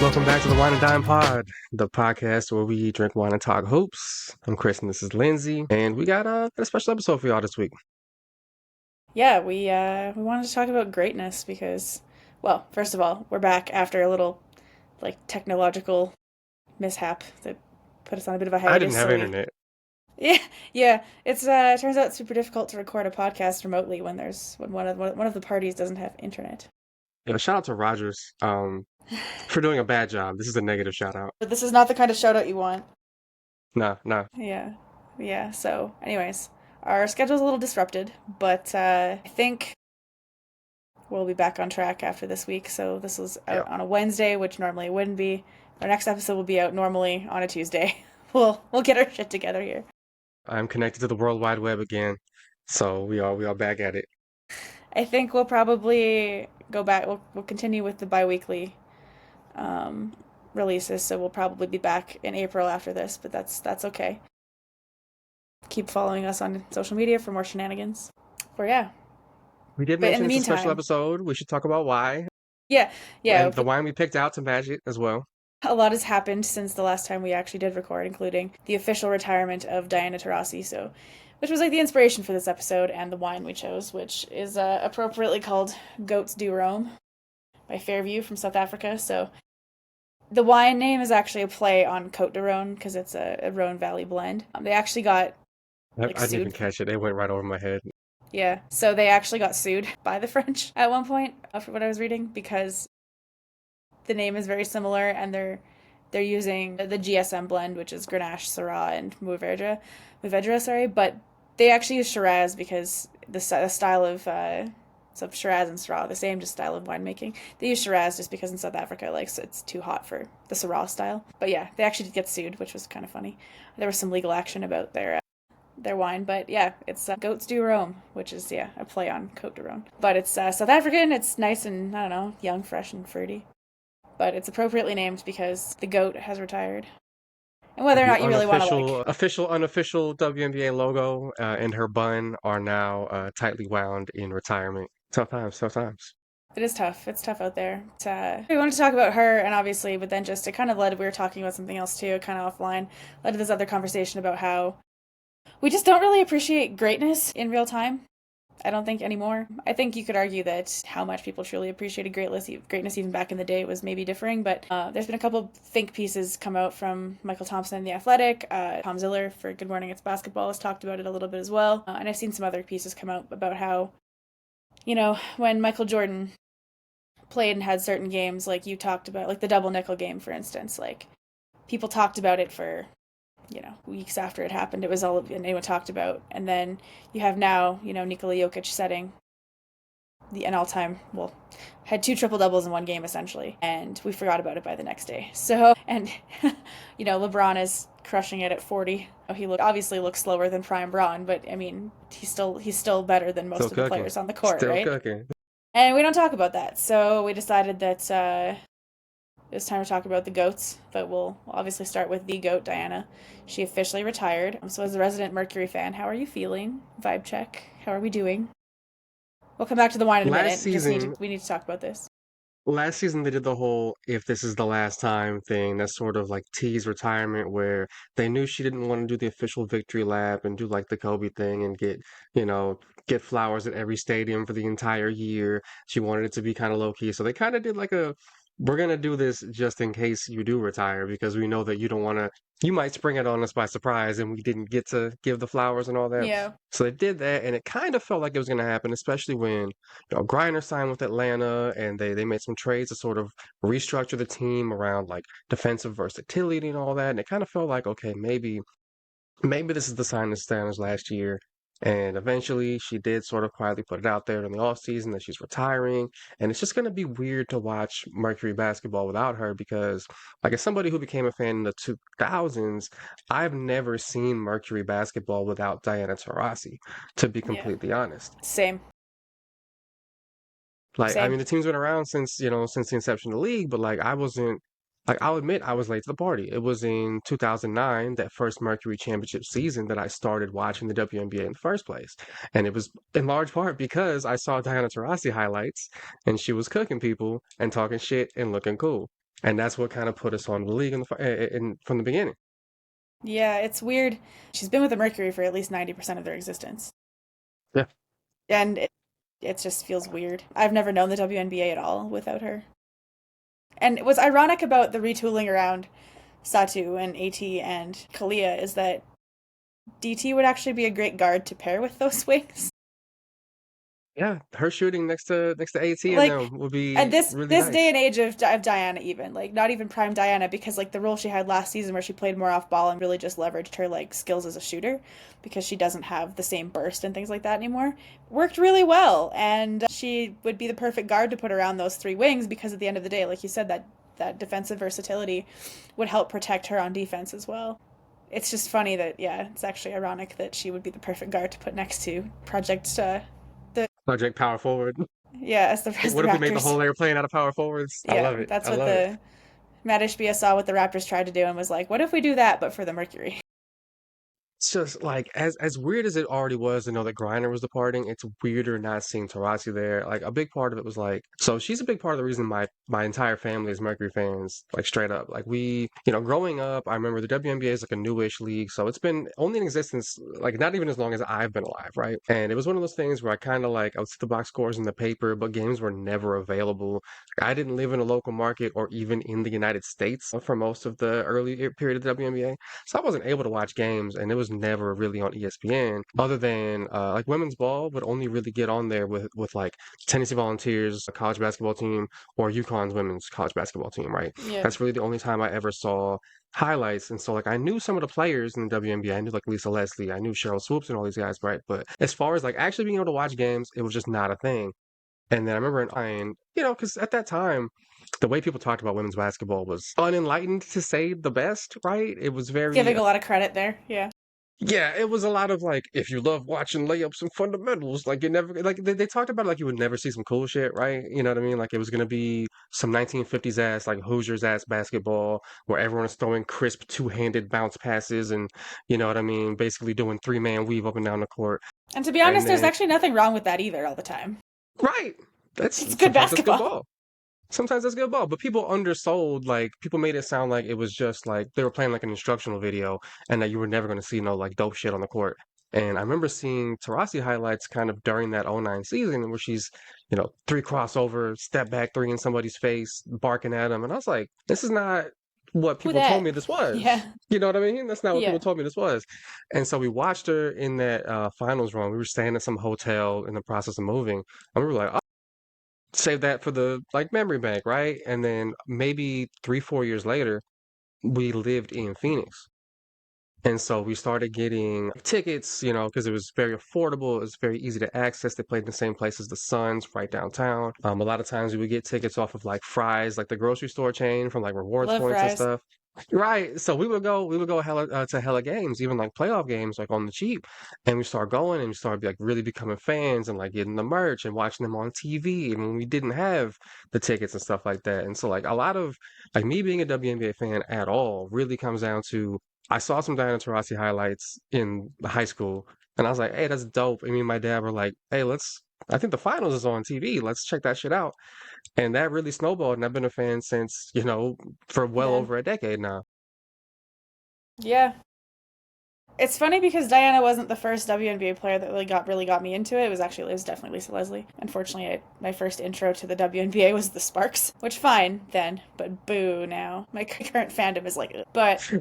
Welcome back to the Wine and Dime Pod, the podcast where we drink wine and talk hoops. I'm Chris and this is Lyndsay, and we got a special episode for y'all this week. Yeah, we wanted to talk about greatness because, well, first of all, we're back after a little technological mishap that put us on a bit of a I didn't hiatus. have So we, internet. yeah, yeah, it turns out super difficult to record a podcast remotely when one of the parties doesn't have internet. Shout out to Rogers for doing a bad job. This is a negative shout out. But this is not the kind of shout out you want. Nah, nah. Yeah, yeah. So, anyways, our schedule's a little disrupted, but I think we'll be back on track after this week. So this was Yeah. out on a Wednesday, which normally it wouldn't be. Our next episode will be out normally on a Tuesday. We'll get our shit together here. I'm connected to the World Wide Web again, so we are back at it. I think we'll probably go back. We'll continue with the biweekly um, releases. So we'll probably be back in April after this, but that's okay. Keep following us on social media for more shenanigans. Or yeah. We did But in mention the it's a special meantime, episode. We should talk about why yeah, yeah. and the wine we picked out to match it as well. A lot has happened since the last time we actually did record, including the official retirement of Diana Taurasi, which was like the inspiration for this episode, and the wine we chose, which is appropriately called G.O.A.T.s Do Roam by Fairview from South Africa. So the wine name is actually a play on Côte de Rhône because it's a Rhone Valley blend. They actually got I didn't even sued. catch it. It went right over my head. Yeah, so they actually got sued by the French at one point, for what I was reading, because the name is very similar, and they're using the GSM blend, which is Grenache, Syrah, and Mourvedre, sorry, but they actually use Shiraz because the style of so Shiraz and Syrah, the same just style of winemaking. They use Shiraz just because in South Africa, so it's too hot for the Syrah style. But yeah, they actually did get sued, which was kind of funny. There was some legal action about their wine, but yeah, it's G.O.A.T.s Do Roam, which is a play on Côte de Rhône. But it's South African. It's nice and I don't know, young, fresh, and fruity. But it's appropriately named because the goat has retired. And whether or The not you really want to official, unofficial WNBA logo and her bun are now tightly wound in retirement. Tough times, tough times. it is tough. It's tough out there. We wanted to talk about her, and obviously, but then just it kind of led. We were talking about something else too, kind of offline. Led to this other conversation about how we just don't really appreciate greatness in real time. I don't think anymore. I think you could argue that how much people truly appreciated greatness even back in the day was maybe differing, but there's been a couple think pieces come out from Michael Thompson in The Athletic. Tom Ziller for Good Morning It's Basketball has talked about it a little bit as well. And I've seen some other pieces come out about how, when Michael Jordan played and had certain games, like you talked about, like the double nickel game, for instance, like people talked about it for weeks after it happened. It was all anyone talked about. And then you have now, Nikola Jokic setting an all-time, had two triple-doubles in one game, essentially. And we forgot about it by the next day. So, and, LeBron is crushing it at 40. He obviously looks slower than prime Braun, but, I mean, he's still better than most Still of the cooking. players on the court, Still right? cooking. And we don't talk about that. So we decided that it was time to talk about the goats, but we'll obviously start with the goat, Diana. She officially retired. So as a resident Mercury fan, how are you feeling? Vibe check. How are we doing? We'll come back to the wine in a Last minute. season, We need to talk about this. last season they did the whole "if this is the last time" thing. That sort of like tease retirement, where they knew she didn't want to do the official victory lap and do like the Kobe thing and get flowers at every stadium for the entire year. She wanted it to be kind of low key, so they kind of did like we're gonna do this just in case you do retire because we know that you don't want to. You might spring it on us by surprise, and we didn't get to give the flowers and all that. Yeah. So they did that, and it kind of felt like it was gonna happen, especially when Griner signed with Atlanta, and they made some trades to sort of restructure the team around like defensive versatility and all that. And it kind of felt like, okay, maybe this is the sign of Stannis last year. And eventually she did sort of quietly put it out there in the off season that she's retiring. And it's just going to be weird to watch Mercury basketball without her because, like, as somebody who became a fan in the 2000s, I've never seen Mercury basketball without Diana Taurasi, to be Yeah. completely honest. Same. Like, I Same. mean, the team's been around since the inception of the league, but like, I wasn't, like, I'll admit I was late to the party. It was in 2009, that first Mercury Championship season, that I started watching the WNBA in the first place. And it was in large part because I saw Diana Taurasi highlights and she was cooking people and talking shit and looking cool. And that's what kind of put us on the league from the beginning. Yeah, it's weird. She's been with the Mercury for at least 90% of their existence. Yeah. And it just feels weird. I've never known the WNBA at all without her. And what's ironic about the retooling around Satu and AT and Kalia is that DT would actually be a great guard to pair with those wings. Yeah, her shooting next to AT and Like them would at be this really this day nice. and age of Diana, even like not even prime Diana, because like the role she had last season where she played more off ball and really just leveraged her like skills as a shooter, because she doesn't have the same burst and things like that anymore, worked really well. And she would be the perfect guard to put around those three wings, because at the end of the day, like you said, that defensive versatility would help protect her on defense as well. It's just funny that, yeah, it's actually ironic that she would be the perfect guard to put next to Project the Project power forward. yeah, as the What if we made the Raptors. whole layer playing out of power forwards? I Yeah, love it. that's I what love it. the Matt Ishbia saw what the Raptors tried to do and was like, what if we do that but for the Mercury? It's just like as weird as it already was to know that Griner was departing, it's weirder not seeing Taurasi there. Like a big part of it was like, so she's a big part of the reason my entire family is Mercury fans, like straight up. Like we, growing up, I remember the WNBA is like a newish league, so it's been only in existence like not even as long as I've been alive, right? And it was one of those things where I would see the box scores in the paper, but games were never available. I didn't live in a local market or even in the United States for most of the early period of the WNBA. So I wasn't able to watch games, and it was never really on ESPN, other than like women's ball would only really get on there with like Tennessee Volunteers, a college basketball team, or UConn's women's college basketball team, right? Yeah. That's really the only time I ever saw highlights. And so like I knew some of the players in the WNBA. I knew like Lisa Leslie, I knew Cheryl Swoops and all these guys, right? But as far as like actually being able to watch games, it was just not a thing. And then I remember because at that time, the way people talked about women's basketball was unenlightened to say the best, right? It was very, Giving a lot of credit there. Yeah. yeah, it was a lot of like, if you love watching layups and fundamentals, like you never, like they talked about it like you would never see some cool shit, right? You know what I mean? Like it was gonna be some 1950s ass, like Hoosiers ass basketball where everyone is throwing crisp two-handed bounce passes and, you know what I mean? Basically doing three-man weave up and down the court. And to be And honest, there's then, actually nothing wrong with that either all the time. right, It's good sometimes that's good basketball. ball. Sometimes that's good ball, but people undersold, like people made it sound like it was just like they were playing like an instructional video and that you were never going to see no like dope shit on the court. And I remember seeing Taurasi highlights kind of during that '09 season where she's, three crossover, step back three in somebody's face, barking at them. And I was like, this is not what Who people told that? me this was. Yeah. You know what I mean? That's not what Yeah. people told me this was. And so we watched her in that finals run. We were staying in some hotel in the process of moving. And we were like, save that for the like memory bank, right? And then maybe 3, 4 years later, we lived in Phoenix. And so we started getting tickets, because it was very affordable. It was very easy to access. They played in the same place as the Suns, right downtown. A lot of times we would get tickets off of like Fry's, like the grocery store chain from like rewards Love points and fries. stuff. Right. So we would go to hella games, even like playoff games, like on the cheap. And we start going and we started like really becoming fans and like getting the merch and watching them on TV. And when we didn't have the tickets and stuff like that. And so like a lot of like me being a WNBA fan at all really comes down to I saw some Diana Taurasi highlights in high school, and I was like, "Hey, that's dope." I mean, my dad were like, "Hey, let's." I think the finals is on TV. Let's check that shit out. And that really snowballed, and I've been a fan since, for well Yeah. over a decade now. Yeah. It's funny because Diana wasn't the first WNBA player that really got me into it. It was definitely Lisa Leslie. Unfortunately, my first intro to the WNBA was the Sparks, which fine then, but boo now. My current fandom is like, ugh. But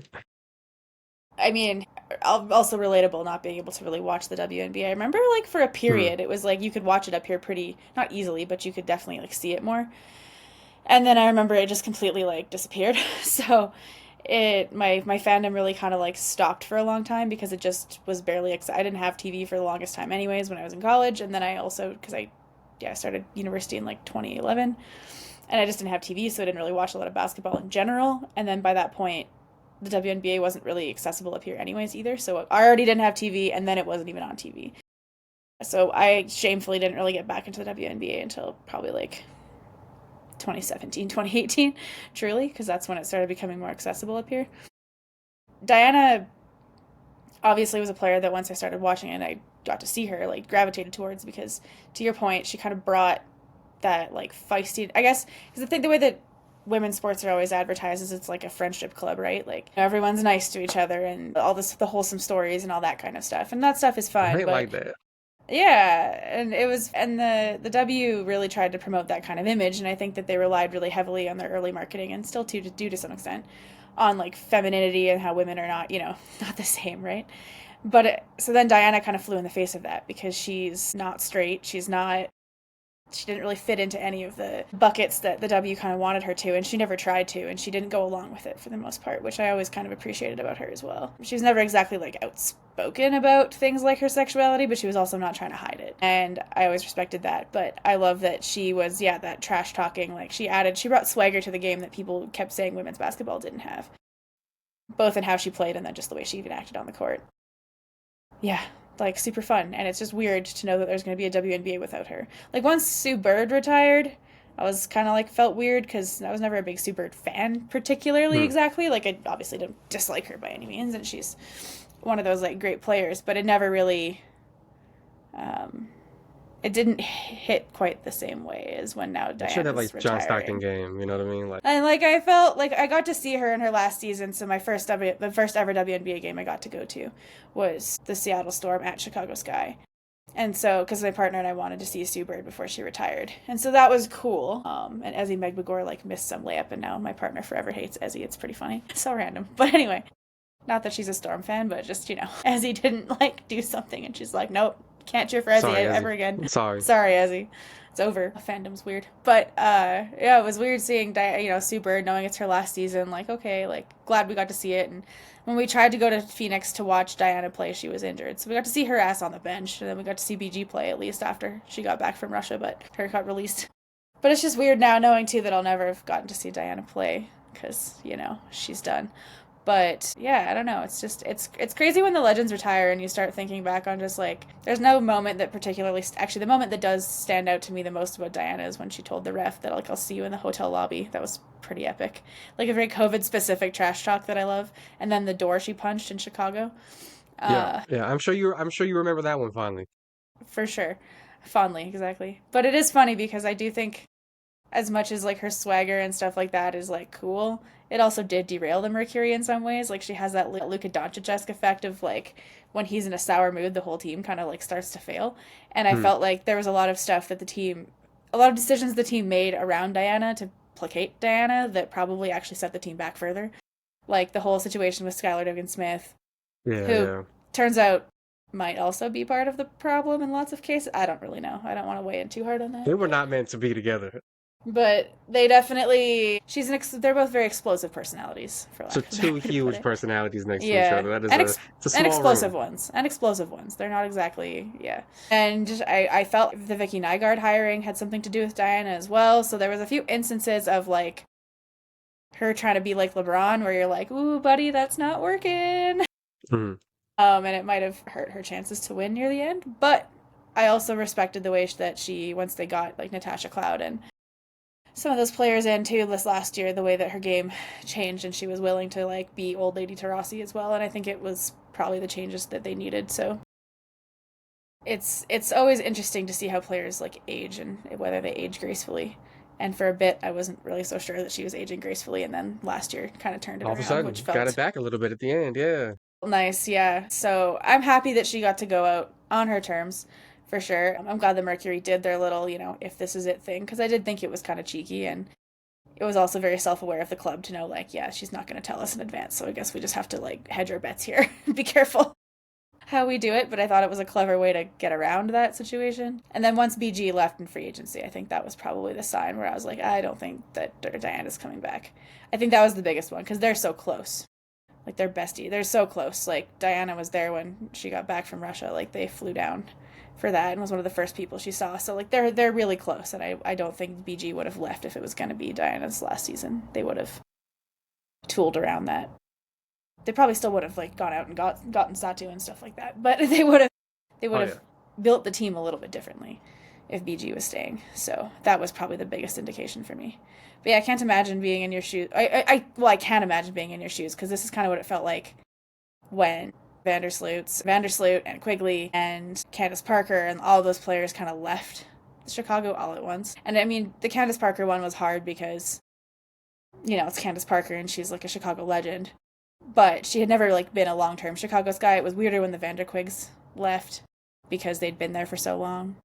I mean, also relatable not being able to really watch the WNBA. I remember like for a Hmm. period, it was like you could watch it up here pretty not easily, but you could definitely like see it more. And then I remember it just completely like disappeared. So my fandom really kind of like stopped for a long time because it just was barely I didn't have TV for the longest time anyways when I was in college, and then I also because I started university in like 2011, and I just didn't have TV, so I didn't really watch a lot of basketball in general. And then by that point, the WNBA wasn't really accessible up here anyways either, so I already didn't have TV, and then it wasn't even on TV. So I shamefully didn't really get back into the WNBA until probably like 2017, 2018, truly, because that's when it started becoming more accessible up here. Diana obviously was a player that once I started watching and I got to see her, like gravitated towards, because to your point, she kind of brought that like feisty, I guess, because the way that women's sports are always advertised as it's like a friendship club, right? Like everyone's nice to each other and all this, the wholesome stories and all that kind of stuff. And that stuff is I fun, ain't but like that. yeah, and it was, and the W really tried to promote that kind of image, and I think that they relied really heavily on their early marketing, and still do to some extent, on like femininity and how women are not, not the same, right? But so then Diana kind of flew in the face of that because she's not straight, she didn't really fit into any of the buckets that the W kind of wanted her to, and she never tried to, and she didn't go along with it for the most part, which I always kind of appreciated about her as well. She was never exactly like outspoken about things like her sexuality, but she was also not trying to hide it, and I always respected that. But I love that she was, yeah, that trash talking, like she brought swagger to the game that people kept saying women's basketball didn't have, both in how she played and then just the way she even acted on the court. Yeah, like super fun. And it's just weird to know that there's going to be a WNBA without her. Like once Sue Bird retired, I was kind of like felt weird because I was never a big Sue Bird fan, particularly Hmm. exactly. Like I obviously didn't dislike her by any means, and she's one of those like great players, but it never really um, it didn't hit quite the same way as when now I should have Diana's like John Stockton retiring. game. You know what I mean? Like, And like I felt like I got to see her in her last season, so the first ever WNBA game I got to go to was the Seattle Storm at Chicago Sky. And so, because my partner and I wanted to see Sue Bird before she retired, and so that was cool. And Ezzy Megbagor like missed some layup, and now my partner forever hates Ezzy. It's pretty funny. It's so random, but anyway, not that she's a Storm fan, but just Ezzy didn't like do something, and she's like, nope, can't cheer for Ezzy sorry, ever Ezzy. again. I'm sorry. Sorry, Ezzy. It's over. Fandom's weird, but yeah, it was weird seeing Sue Bird, knowing it's her last season. Like, okay, like glad we got to see it. And when we tried to go to Phoenix to watch Diana play, she was injured, so we got to see her ass on the bench, and then we got to see BG play at least after she got back from Russia, but her got released. But it's just weird now knowing too that I'll never have gotten to see Diana play because she's done. But yeah, I don't know. It's just it's crazy when the legends retire and you start thinking back on just like there's no moment that particularly actually the moment that does stand out to me the most about Diana is when she told the ref that like I'll see you in the hotel lobby. That was pretty epic. Like a very COVID specific trash talk that I love. And then the door she punched in Chicago. Yeah, Uh yeah. I'm sure you remember that one finally. for sure. Fondly, exactly. But it is funny because I do think as much as like her swagger and stuff like that is like cool, it also did derail the Mercury in some ways. Like she has that Luka Doncic effect of like when he's in a sour mood, the whole team kind of like starts to fail. And I Hmm. felt like there was a lot of stuff that a lot of decisions the team made around Diana to placate Diana that probably actually set the team back further. Like the whole situation with Skylar Diggins Smith, Yeah, who yeah. turns out might also be part of the problem in lots of cases. I don't really know. I don't want to weigh in too hard on that. They were not meant to be together. But they definitely they're both very explosive personalities, for So lack of a better two way to put huge it. personalities next to each Yeah, other. That is it's a and small room. explosive ones. They're not exactly, yeah. And just, I felt the Vicky Nygaard hiring had something to do with Diana as well. So there was a few instances of like her trying to be like LeBron, where you're like, ooh, buddy, that's not working. Hmm. And it might have hurt her chances to win near the end. But I also respected the way that once they got like Natasha Cloud and some of those players in too this last year, the way that her game changed and she was willing to like be old lady Taurasi as well, and I think it was probably the changes that they needed. So it's always interesting to see how players like age and whether they age gracefully. And for a bit, I wasn't really so sure that she was aging gracefully, and then last year kind of turned it All of a around, which sudden, got it felt back a little bit at the end. Yeah. nice. Yeah, so I'm happy that she got to go out on her terms for sure. I'm glad the Mercury did their little, if this is it thing, because I did think it was kind of cheeky, and it was also very self-aware of the club to know like, yeah, she's not going to tell us in advance, so I guess we just have to like hedge our bets here. Be careful how we do it. But I thought it was a clever way to get around that situation. And then once BG left in free agency, I think that was probably the sign where I was like, I don't think that Diana's coming back. I think that was the biggest one because they're so close, like they're bestie, they're so close. Like Diana was there when she got back from Russia, like they flew down for that and was one of the first people she saw. So like they're really close, and I don't think BG would have left if it was going to be Diana's last season. They would have tooled around that. They probably still would have like gone out and gotten Satu and stuff like that, but they would Oh have yeah. built the team a little bit differently if BG was staying. So that was probably the biggest indication for me. But yeah, I can't imagine being in your shoes. I can imagine being in your shoes because this is kind of what it felt like when Vandersloot and Quigley and Candace Parker and all those players kind of left Chicago all at once. And I mean, the Candace Parker one was hard because It's Candace Parker and she's like a Chicago legend. But she had never like been a long-term Chicago Sky. It was weirder when the Vanderquigs left because they'd been there for so long.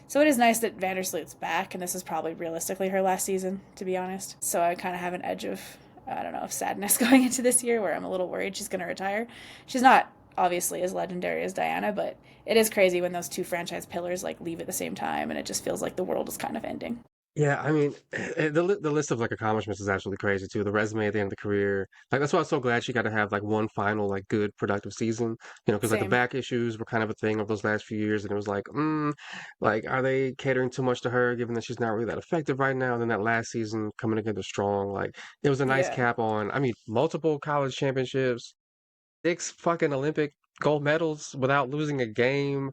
So it is nice that Vandersloot's back, and this is probably realistically her last season, to be honest. So I kind of have an edge of, I don't know, of sadness going into this year where I'm a little worried she's going to retire. She's not obviously as legendary as Diana, but it is crazy when those two franchise pillars like leave at the same time, and it just feels like the world is kind of ending. Yeah, I mean, the list of like accomplishments is absolutely crazy too. The resume at the end of the career, like that's why I'm so glad she got to have like one final like good productive season. Because like the Same. back issues were kind of a thing of those last few years, and it was like, like are they catering too much to her, given that she's not really that effective right now? And then that last season coming together strong, like it was a nice Yeah. cap on. I mean, multiple college championships, six fucking Olympic gold medals without losing a game,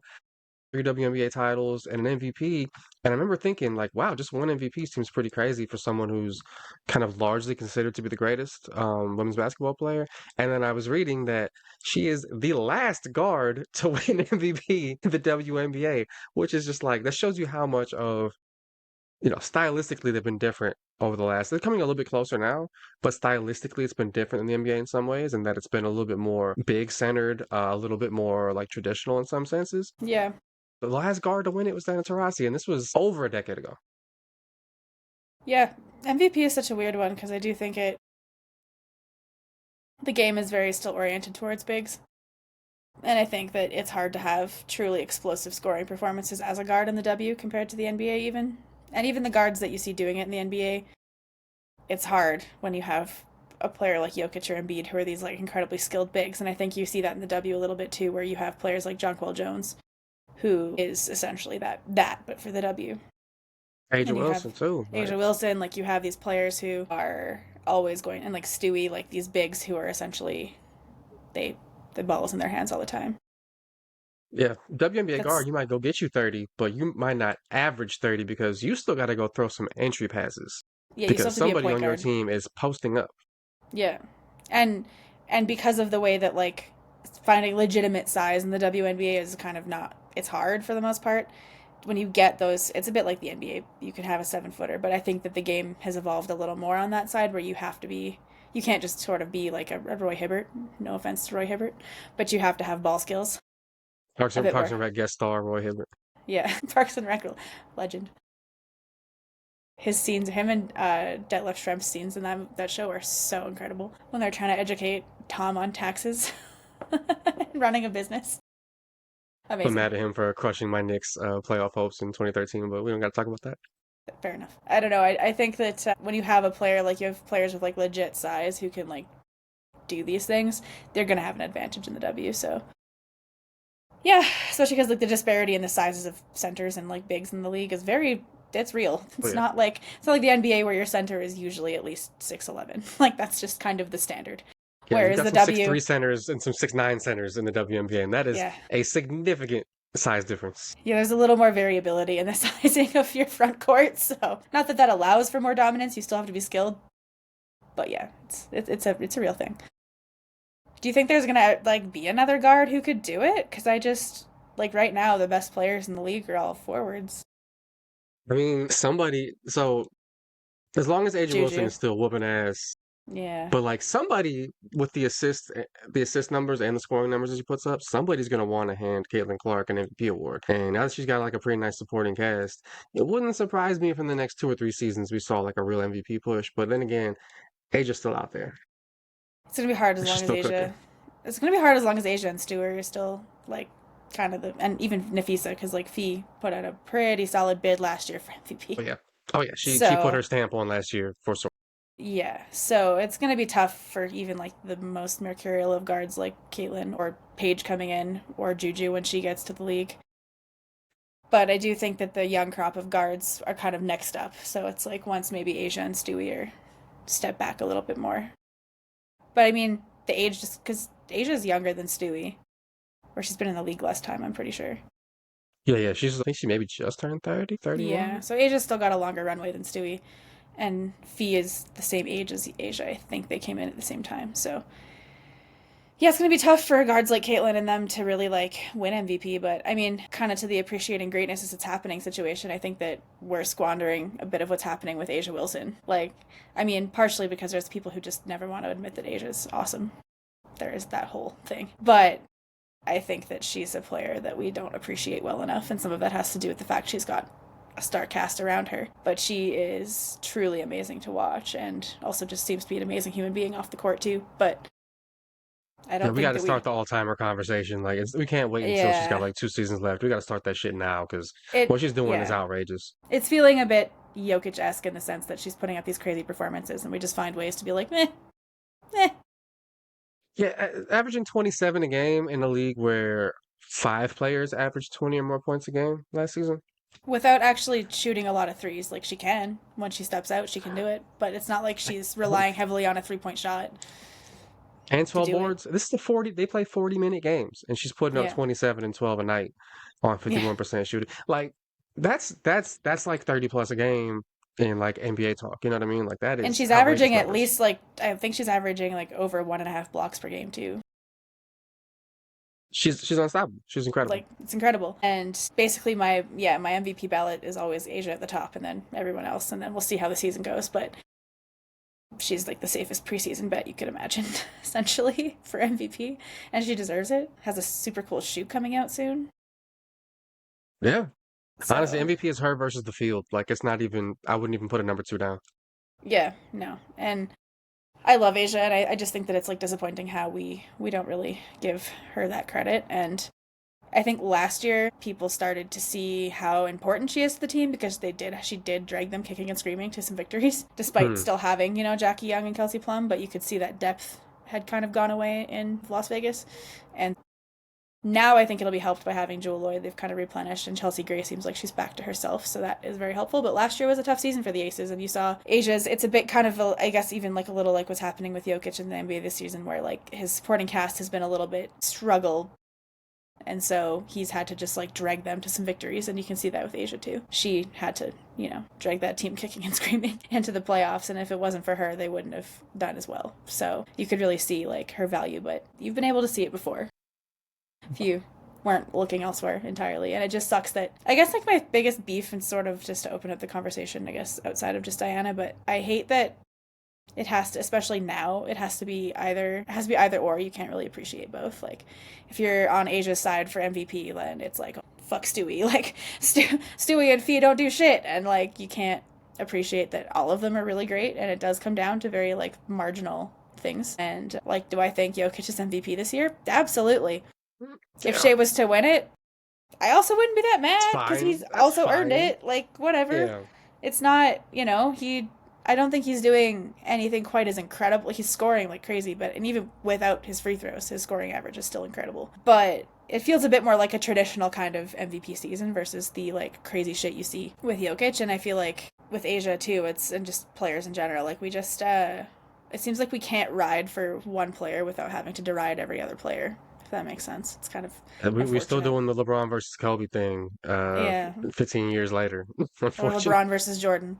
three WNBA titles, and an MVP. And I remember thinking, like, wow, just one MVP seems pretty crazy for someone who's kind of largely considered to be the greatest women's basketball player. And then I was reading that she is the last guard to win MVP in the WNBA, which is just like, that shows you how much of, stylistically they've been different over the last, they're coming a little bit closer now, but stylistically it's been different in the NBA in some ways, and that it's been a little bit more big centered, a little bit more like traditional in some senses. Yeah. The last guard to win it was Diana Taurasi, and this was over a decade ago. Yeah. MVP is such a weird one because I do think the game is very still oriented towards bigs. And I think that it's hard to have truly explosive scoring performances as a guard in the W compared to the NBA, even. And even the guards that you see doing it in the NBA, it's hard when you have a player like Jokic or Embiid who are these like incredibly skilled bigs. And I think you see that in the W a little bit too, where you have players like Jonquel Jones, who is essentially that, but for the W. Aja And you have Wilson too. Asia Like, Wilson, like you have these players who are always going, and like Stewie, like these bigs who are essentially they the ball is in their hands all the time. yeah, WNBA guard, That's you might go get you 30, but you might not average 30 because you still got to go throw some entry passes Yeah, you still because have to be a somebody point on your guard. team is posting up. Yeah, and and because of the way that like finding legitimate size in the WNBA is kind of not, it's hard for the most part. When you get those, it's a bit like the NBA. You can have a 7 footer, but I think that the game has evolved a little more on that side where you have to be, you can't just sort of be like a Roy Hibbert. No offense to Roy Hibbert, but you have to have ball skills Parks a and bit Parks more. and Rec guest star Roy Hibbert. Yeah, Parks and Rec legend. His scenes, him and Detlef Schrempf's scenes in that show are so incredible when they're trying to educate Tom on taxes and running a business. I'm Amazing. mad at him for crushing my Knicks playoff hopes in 2013, but we don't got to talk about that. Fair enough. I don't know. I think that when you have a player, like you have players with like legit size who can like do these things, they're gonna have an advantage in the W. So yeah, especially because like the disparity in the sizes of centers and like bigs in the league is very, it's real. But yeah, It's not like the NBA where your center is usually at least 6'11". Like that's just kind of the standard. yeah, you Whereas got the some 6'3" W, centers and some 6'9" centers in the WNBA, and that is yeah, a significant size difference. yeah, there's a little more variability in the sizing of your front court. So not that that allows for more dominance. You still have to be skilled, but yeah, it's a real thing. Do you think there's gonna like be another guard who could do it? Because I just like right now the best players in the league are all forwards. I mean, somebody. So as long as Aja Wilson Juju, is still whooping ass, yeah, but like somebody with the assist numbers and the scoring numbers that she puts up, somebody's gonna want to hand Caitlin Clark an MVP award. And now that she's got like a pretty nice supporting cast, it wouldn't surprise me if in the next 2 or 3 seasons we saw like a real MVP push. But then again, Aja's still out there. it's gonna be hard as She's long as still cooking. Asia. It's gonna be hard as long as Asia and Stewart are still like kind of the, and even Nafisa because like Fee put out a pretty solid bid last year for MVP. But yeah. Oh yeah, she put So her stamp on last year for sure. yeah, so it's gonna be tough for even like the most mercurial of guards like Caitlin or Paige coming in or Juju when she gets to the league. But I do think that the young crop of guards are kind of next up. So it's like once maybe Asia and Stewie are step back a little bit more. But I mean, the age just because Asia's younger than Stewie, or she's been in the league less time, I'm pretty sure. Yeah, yeah. I think she maybe just turned 30, Yeah, 31. so Asia's still got a longer runway than Stewie, and Fee is the same age as Asia. I think they came in at the same time. So Yeah, it's going to be tough for guards like Caitlin and them to really like win MVP, but I mean, kind of to the appreciating greatness as it's happening situation, I think that we're squandering a bit of what's happening with Asia Wilson. Like, I mean, partially because there's people who just never want to admit that Asia's awesome. There is that whole thing. But I think that she's a player that we don't appreciate well enough, and some of that has to do with the fact she's got a star cast around her. But she is truly amazing to watch, and also just seems to be an amazing human being off the court too. But I Yeah, don't we got think to that start we. the all-timer conversation. Like, we can't wait until she's got Yeah, like 2 seasons left. We got to start that shit now because it. what she's doing is Yeah, outrageous. it's feeling a bit Jokic-esque in the sense that she's putting up these crazy performances, and we just find ways to be like, meh, meh, Yeah, averaging 27 a game in a league where 5 players averaged 20 or more points a game last season. without actually shooting a lot of threes. Like she can when she steps out, she can do it, but it's not like she's relying heavily on a 3-point shot And to 12 do it. boards. This is the 40. They play 40-minute games, and she's putting up Yeah, 27 and 12 a night on yeah. 51% shooting. Like that's like 30 plus a game in like NBA talk. You know what I mean? Like that And is she's outrageous averaging at numbers. least like I think she's averaging like over 1.5 blocks per game too. She's unstoppable. She's incredible. Like it's incredible. And basically my MVP ballot is always Asia at the top, and then everyone else, and then we'll see how the season goes. But she's like the safest preseason bet you could imagine, essentially for MVP, and she deserves it. Has a super cool shoot coming out soon, Yeah. Honestly, so MVP is her versus the field. Like it's not even. I wouldn't even put a number 2 down. yeah, no, and I love Asia, and I just think that it's like disappointing how we don't really give her that credit. And I think last year people started to see how important she is to the team because she did drag them kicking and screaming to some victories, despite Hmm. still having, Jackie Young and Kelsey Plum, but you could see that depth had kind of gone away in Las Vegas. And now I think it'll be helped by having Jewel Lloyd. They've kind of replenished, and Chelsea Gray seems like she's back to herself, so that is very helpful. But last year was a tough season for the Aces, and you saw Asia's. It's a bit kind of, I guess, even like a little like what's happening with Jokic in the NBA this season, where like his supporting cast has been a little bit struggle, and so he's had to just like drag them to some victories, and you can see that with Asia too. She had to, drag that team kicking and screaming into the playoffs, and if it wasn't for her, they wouldn't have done as well. So you could really see like her value, but you've been able to see it before if you weren't looking elsewhere entirely. And it just sucks that I guess like my biggest beef, and sort of just to open up the conversation, I guess outside of just Diana, but I hate that it has to, especially now, it has to be either or. You can't really appreciate both. Like if you're on Asia's side for MVP, then it's like fuck Stewie, like Stewie and Fee don't do shit, and like you can't appreciate that all of them are really great, and it does come down to very like marginal things. And like, do I think Jokic is MVP this year? Absolutely. If Yeah. Shea was to win it, I also wouldn't be that It's mad because fine. he's That's also earned fine. it. Like, whatever. Yeah. It's not, he. I don't think he's doing anything quite as incredible. He's scoring like crazy, and even without his free throws, his scoring average is still incredible. But it feels a bit more like a traditional kind of MVP season versus the like crazy shit you see with Jokic. And I feel like with Asia too, and just players in general, like we just, it seems like we can't ride for one player without having to deride every other player, if that makes sense. It's kind of We're still unfortunate. doing the LeBron versus Kobe thing, Yeah. 15 years later, Or unfortunately. LeBron versus Jordan,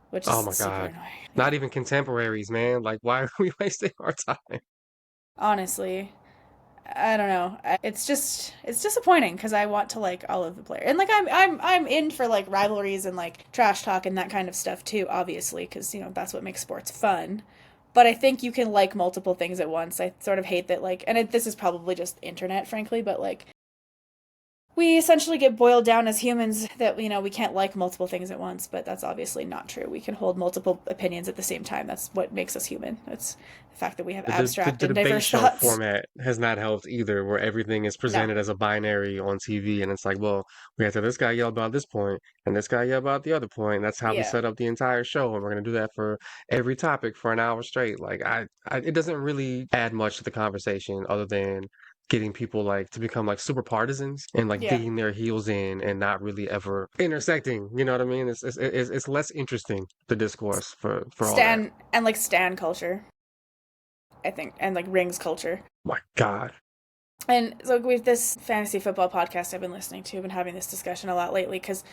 which is Oh my super God. annoying. Not Yeah. even contemporaries, man. Like, why are we wasting our time? Honestly, I don't know. It's disappointing because I want to like all of the players, and like I'm in for like rivalries and like trash talk and that kind of stuff too, obviously, because that's what makes sports fun. But I think you can like multiple things at once. I sort of hate that like, and this is probably just internet, frankly, but like we essentially get boiled down as humans that we can't like multiple things at once, but that's obviously not true. We can hold multiple opinions at the same time. That's what makes us human. It's the fact that we have The abstract and debate diverse show thoughts. format has not helped either, where everything is No. presented as a binary on TV, and it's like, well, we have to this guy yell about this point, and this guy yell about the other point. That's how we Yeah. set up the entire show, and we're gonna do that for every topic for an hour straight. Like, it doesn't really add much to the conversation other than getting people like to become like super partisans and like Yeah. digging their heels in and not really ever intersecting. You know what I mean? It's less interesting the discourse for all that. Stan culture, I think, and like rings culture. My God. And so with this fantasy football podcast I've been listening to, I've been having this discussion a lot lately because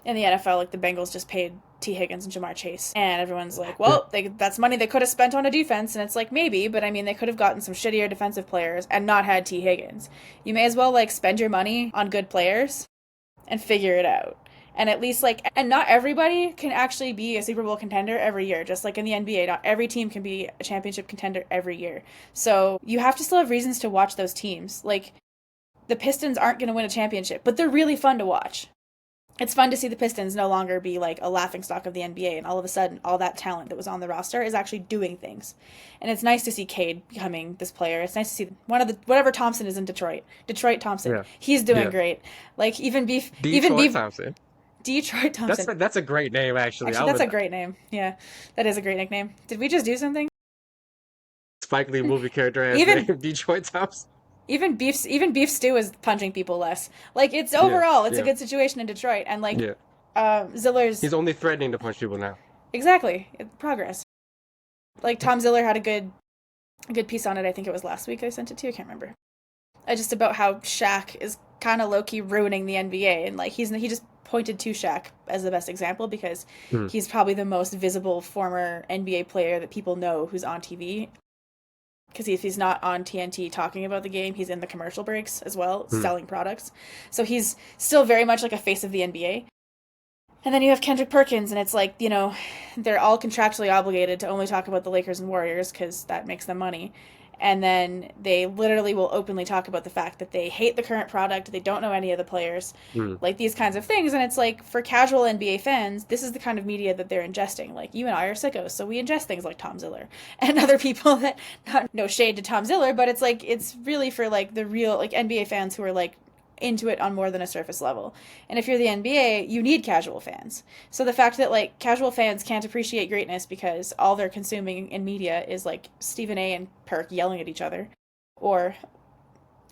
in the NFL, like the Bengals just paid T. Higgins and Jamar Chase, and everyone's like, Yeah. "Well, that's money they could have spent on a defense," and it's like maybe, but I mean, they could have gotten some shittier defensive players and not had T. Higgins. You may as well like spend your money on good players and figure it out. And at least like, and not everybody can actually be a Super Bowl contender every year. Just like in the NBA, not every team can be a championship contender every year. So you have to still have reasons to watch those teams. Like the Pistons aren't going to win a championship, but they're really fun to watch. It's fun to see the Pistons no longer be like a laughingstock of the NBA, and all of a sudden, all that talent that was on the roster is actually doing things. And it's nice to see Cade becoming this player. It's nice to see one of the whatever Thompson is in Detroit Thompson. Yeah. He's doing Yeah. great. Like even Detroit beef, Thompson. Detroit Thompson. That's a great name, actually. Actually, that's a great name. Yeah, that is a great nickname. Did we just do something? Spike Lee movie character ass Even name, Detroit Thompson. even beef stew is punching people less. Like it's Yeah. overall, it's a Yeah. good situation in Detroit, and like Yeah. Ziller's He's only threatening to punch people now. exactly progress. Like Tom Ziller had a good piece on it. I think it was last week I sent it to you. I can't remember. Just about how Shaq is kind of low key ruining the NBA, and like he just pointed to Shaq as the best example because Hmm. he's probably the most visible former NBA player that people know who's on TV. Because if he's not on TNT talking about the game, he's in the commercial breaks as well, Hmm. selling products. So he's still very much like a face of the NBA. And then you have Kendrick Perkins, and it's like, they're all contractually obligated to only talk about the Lakers and Warriors because that makes them money. And then they literally will openly talk about the fact that they hate the current product, they don't know any of the players, Hmm. like these kinds of things. And it's like, for casual NBA fans, this is the kind of media that they're ingesting. Like, you and I are sickos, so we ingest things like Tom Ziller and other people that, not no shade to Tom Ziller, but it's like, it's really for like the real, like NBA fans who are like, into it on more than a surface level. And if you're the NBA, you need casual fans. So the fact that like casual fans can't appreciate greatness because all they're consuming in media is like Stephen A and Perk yelling at each other, or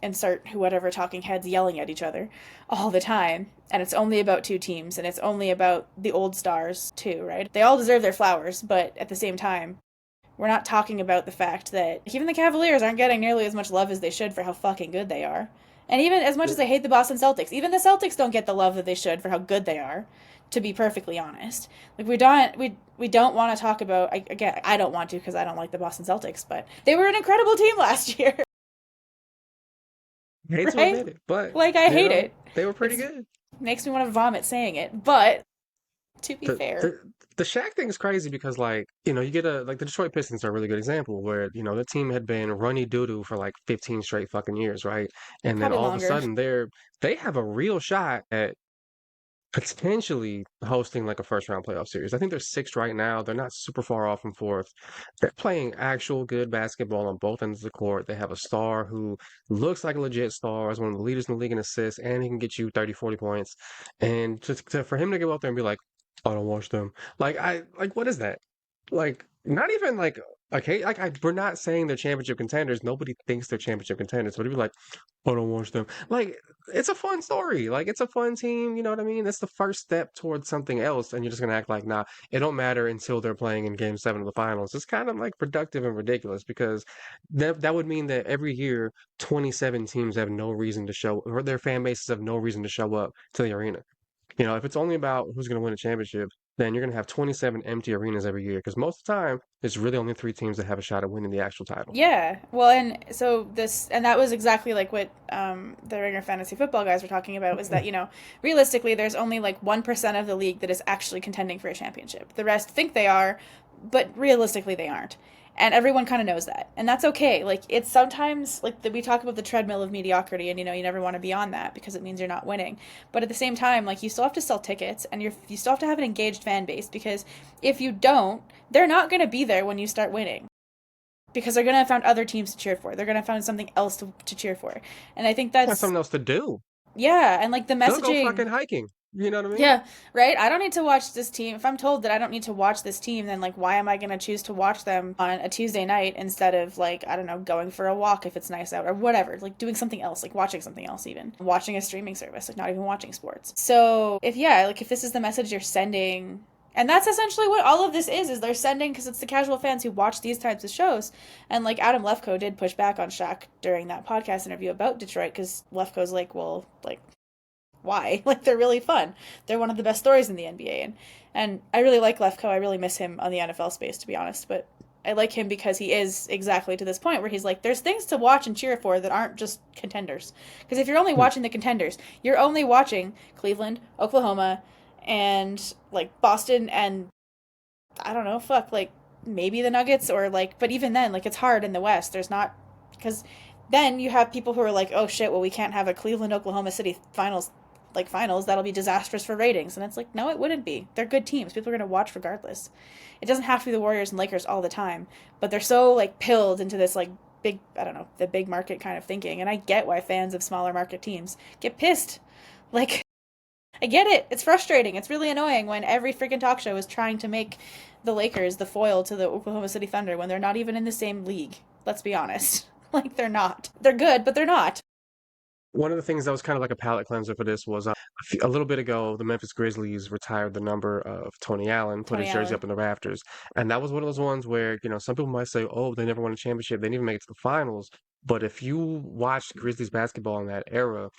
insert whatever talking heads yelling at each other all the time, and it's only about two teams, and it's only about the old stars too, right? They all deserve their flowers, but at the same time, we're not talking about the fact that even the Cavaliers aren't getting nearly as much love as they should for how fucking good they are. And even as much as I hate the Boston Celtics, even the Celtics don't get the love that they should for how good they are, to be perfectly honest. Like we don't want to talk about, again, I don't want to because I don't like the Boston Celtics, but they were an incredible team last year. I hate to Right? admit it, but Like I hate it. they were pretty It's, good. makes me want to vomit saying it, but to be The, fair, the the Shaq thing is crazy because like, you get like the Detroit Pistons are a really good example where, the team had been runny doo-doo for like 15 straight fucking years, right? And then probably all of a longer. sudden they have a real shot at potentially hosting like a first round playoff series. I think they're sixth right now. They're not super far off from fourth. They're playing actual good basketball on both ends of the court. They have a star who looks like a legit star, is one of the leaders in the league in assists, and he can get you 30, 40 points. And for him to go out there and be like, I don't watch them. What is that? Like, not even like, okay, we're not saying they're championship contenders. Nobody thinks they're championship contenders, but it'd be like, I don't watch them. Like, it's a fun story. Like, it's a fun team. You know what I mean? That's the first step towards something else. And you're just going to act like, nah, it don't matter until they're playing in game 7 of the finals. It's kind of like productive and ridiculous because that would mean that every year, 27 teams have no reason to show, or their fan bases have no reason to show up to the arena. If it's only about who's going to win a championship, then you're going to have 27 empty arenas every year because most of the time, it's really only 3 teams that have a shot at winning the actual title. Yeah, well, and that was exactly like what the Ringer Fantasy Football guys were talking about, was that, realistically, there's only like 1% of the league that is actually contending for a championship. The rest think they are, but realistically, they aren't. And everyone kind of knows that. And that's okay. Like, it's sometimes, like, we talk about the treadmill of mediocrity, and, you never want to be on that because it means you're not winning. But at the same time, like, you still have to sell tickets, and you still have to have an engaged fan base, because if you don't, they're not going to be there when you start winning, because they're going to have found other teams to cheer for. They're going to have found something else to cheer for. And I think There's that's, something else to do. yeah, and like the They'll go messaging. fucking hiking. You know what I mean? Yeah, right? I don't need to watch this team. If I'm told that I don't need to watch this team, then like why am I going to choose to watch them on a Tuesday night instead of like, I don't know, going for a walk if it's nice out or whatever, like doing something else, like watching something else, even watching a streaming service, like not even watching sports. So if this is the message you're sending And that's essentially what all of this is they're sending, because it's the casual fans who watch these types of shows. And like Adam Lefkoe did push back on Shaq during that podcast interview about Detroit, because Lefkoe's like, well, like, why? Like, they're really fun. They're one of the best stories in the NBA. And I really like Lefkoe. I really miss him on the NFL space, to be honest. But I like him because he is exactly to this point where he's like, there's things to watch and cheer for that aren't just contenders. Because if you're only Hmm. watching the contenders, you're only watching Cleveland, Oklahoma, and like Boston, and I don't know, fuck, like maybe the Nuggets, or like, but even then, like, it's hard in the West. There's not, because then you have people who are like, oh shit, well, we can't have a Cleveland Oklahoma City finals, like finals, that'll be disastrous for ratings. And it's like, no, it wouldn't be. They're good teams. People are going to watch regardless. It doesn't have to be the Warriors and Lakers all the time, but they're so like pilled into this like big, I don't know, the big market kind of thinking. And I get why fans of smaller market teams get pissed. Like, I get it. It's frustrating. It's really annoying when every freaking talk show is trying to make the Lakers the foil to the Oklahoma City Thunder when they're not even in the same league. Let's be honest. Like, they're not. They're good, but they're not. One of the things that was kind of like a palate cleanser for this was a little bit ago, the Memphis Grizzlies retired the number of Tony Allen, put Tony his jersey Allen. up in the rafters. And that was one of those ones where, some people might say, oh, they never won a championship. They didn't even make it to the finals. But if you watched Grizzlies basketball in that era,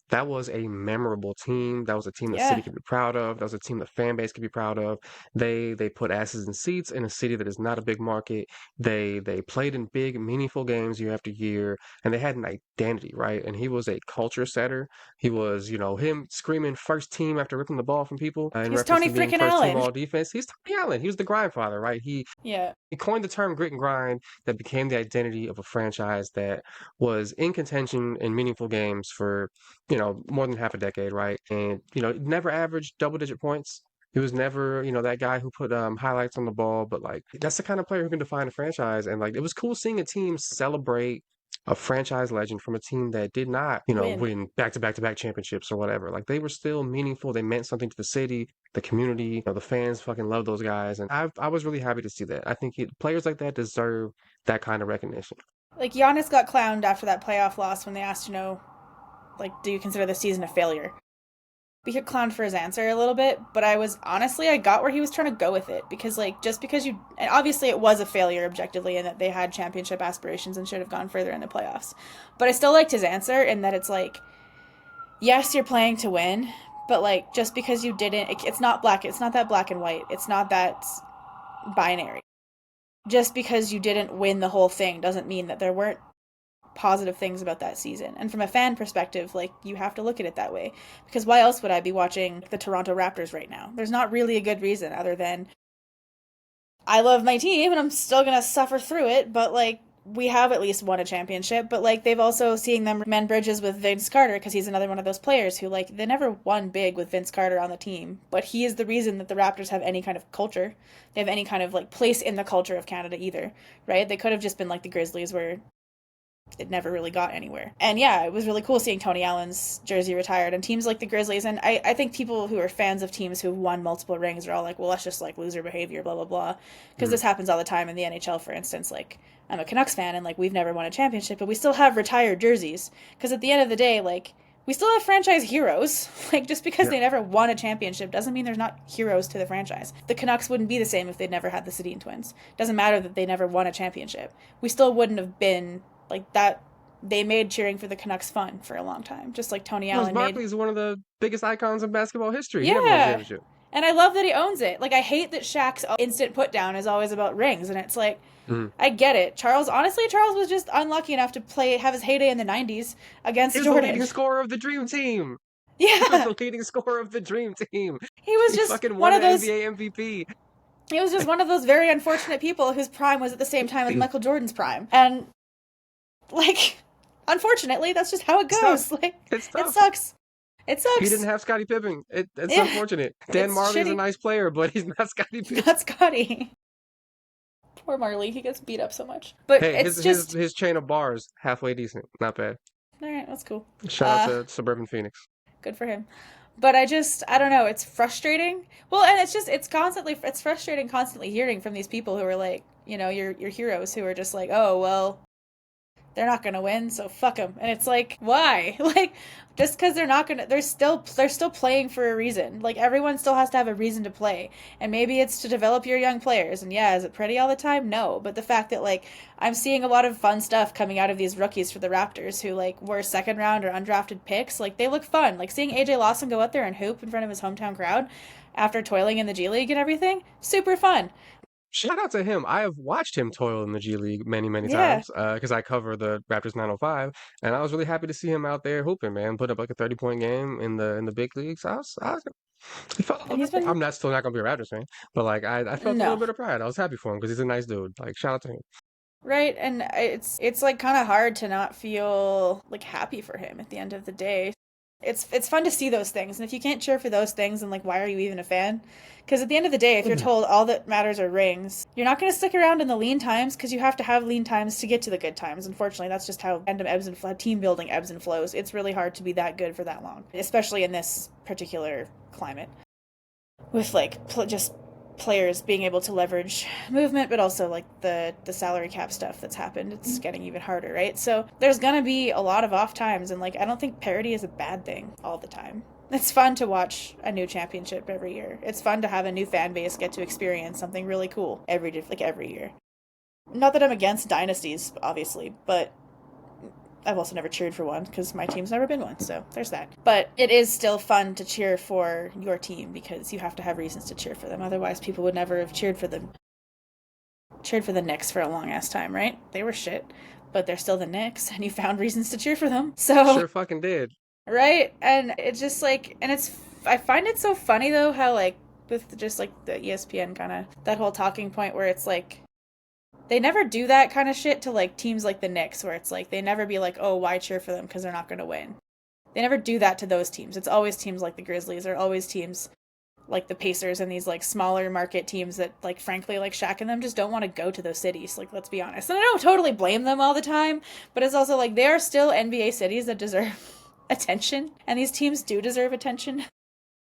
that was a memorable team. That was a team the city Yeah. could be proud of. That was a team the fan base could be proud of. They put asses in seats in a city that is not a big market. They played in big, meaningful games year after year, and they had an identity, right? And he was a culture setter. He was, him screaming first team after ripping the ball from people in He's reference Tony to being freaking first team Allen. all defense. He's Tony Allen. He was the grind father, right? Yeah. He coined the term grit and grind that became the identity of a franchise that was in contention in meaningful games for, more than half a decade, right? And, never averaged double digit points. He was never, that guy who put highlights on the ball, but like that's the kind of player who can define a franchise. And like it was cool seeing a team celebrate a franchise legend from a team that did not, Win. win back to back to back championships or whatever. Like they were still meaningful. They meant something to the city, the community. The fans fucking love those guys, and I was really happy to see that. I think players like that deserve that kind of recognition. Like, Giannis got clowned after that playoff loss when they asked, like, do you consider the season a failure? He got clowned for his answer a little bit, but I got where he was trying to go with it, because like, just because and obviously it was a failure objectively in that they had championship aspirations and should have gone further in the playoffs, but I still liked his answer in that it's like, yes, you're playing to win, but like, just because you didn't, it's not black, it's not that black and white, it's not that binary. Just because you didn't win the whole thing doesn't mean that there weren't positive things about that season. And from a fan perspective, like, you have to look at it that way. Because why else would I be watching the Toronto Raptors right now? There's not really a good reason other than I love my team and I'm still gonna suffer through it, but like, we have at least won a championship. But like, they've also seen them mend bridges with Vince Carter, because he's another one of those players who, like, they never won big with Vince Carter on the team, but he is the reason that the Raptors have any kind of culture. They have any kind of like place in the culture of Canada either, right? They could have just been like the Grizzlies, where it never really got anywhere. And yeah, it was really cool seeing Tony Allen's jersey retired, and teams like the Grizzlies. And I think people who are fans of teams who've won multiple rings are all like, well, that's just like loser behavior, blah, blah, blah. Because Mm. this happens all the time in the NHL, for instance. Like, I'm a Canucks fan, and like, we've never won a championship, but we still have retired jerseys. Because at the end of the day, like, we still have franchise heroes. Like, just because Yeah. they never won a championship doesn't mean there's not heroes to the franchise. The Canucks wouldn't be the same if they'd never had the Sedin twins. Doesn't matter that they never won a championship. We still wouldn't have been like that. They made cheering for the Canucks fun for a long time, just like Tony Charles Allen made. Barkley is one of the biggest icons of basketball history. He never won a Yeah. championship. And I love that he owns it. Like, I hate that Shaq's instant put down is always about rings, and it's like, Mm. I get it. Honestly, Charles was just unlucky enough to have his heyday in the 90s He against was the Jordan. leading scorer of the Dream Team. He was Yeah. the leading scorer of the Dream Team. He was He just fucking one won of an those NBA MVP. he was just one of those very unfortunate people whose prime was at the same time as Michael Jordan's prime. And like, unfortunately, that's just how it It's goes. tough. Like, It's it tough. sucks. It He sucks. didn't have Scottie Pippen. It's Yeah. unfortunate. Dan It's Marley is a shitty. nice player, but he's not Scottie Pippen. Not Scotty. Poor Marley, he gets beat up so much. But Hey, it's just his chain of bars halfway decent, not bad. all right. That's cool. Shout out to Suburban Phoenix. Good for him. But I don't know. It's frustrating. Well, and it's frustrating constantly hearing from these people who are like, your heroes, who are just like, oh well, they're not gonna win, so fuck them. And it's like, why? Like, just because they're not gonna, they're still playing for a reason. Like, everyone still has to have a reason to play, and maybe it's to develop your young players. And yeah, is it pretty all the time? No, but the fact that like I'm seeing a lot of fun stuff coming out of these rookies for the Raptors who like were second round or undrafted picks, like they look fun. Like seeing AJ Lawson go out there and hoop in front of his hometown crowd after toiling in the G League and everything, super fun. Shout out to him. I have watched him toil in the G League many, many Yeah, times because I cover the Raptors 905, and I was really happy to see him out there hooping, man, put up like a 30-point game in the big leagues. He felt a little and he's bit. been I'm not still not gonna be a Raptors fan, but like I felt a little no. bit of pride. I was happy for him because he's a nice dude. Like shout out to him. Right, and it's like kind of hard to not feel like happy for him at the end of the day. It's fun to see those things, and if you can't cheer for those things, then like why are you even a fan? Because at the end of the day, if you're told all that matters are rings, you're not going to stick around in the lean times because you have to have lean times to get to the good times. Unfortunately, that's just how fandom ebbs and team building ebbs and flows. It's really hard to be that good for that long, especially in this particular climate with like just players being able to leverage movement, but also like the salary cap stuff that's happened. It's getting even harder, right? So there's gonna be a lot of off times, and like I don't think parity is a bad thing all the time. It's fun to watch a new championship every year. It's fun to have a new fan base get to experience something really cool every year. Not that I'm against dynasties, obviously, but I've also never cheered for one because my team's never been one, so there's that. But it is still fun to cheer for your team because you have to have reasons to cheer for them. Otherwise, people would never have cheered for them. Cheered for the Knicks for a long ass time, right? They were shit, but they're still the Knicks, and you found reasons to cheer for them. So, Sure fucking did. right, and it's just like, and it's I find it so funny though how like with just like the ESPN kind of that whole talking point where it's like they never do that kind of shit to like teams like the Knicks, where it's like they never be like, oh, why cheer for them because they're not going to win. They never do that to those teams. It's always teams like the Grizzlies or always teams like the Pacers and these like smaller market teams that like frankly like Shaq and them just don't want to go to those cities. Like let's be honest. And I don't totally blame them all the time, but it's also like they are still NBA cities that deserve attention, and these teams do deserve attention.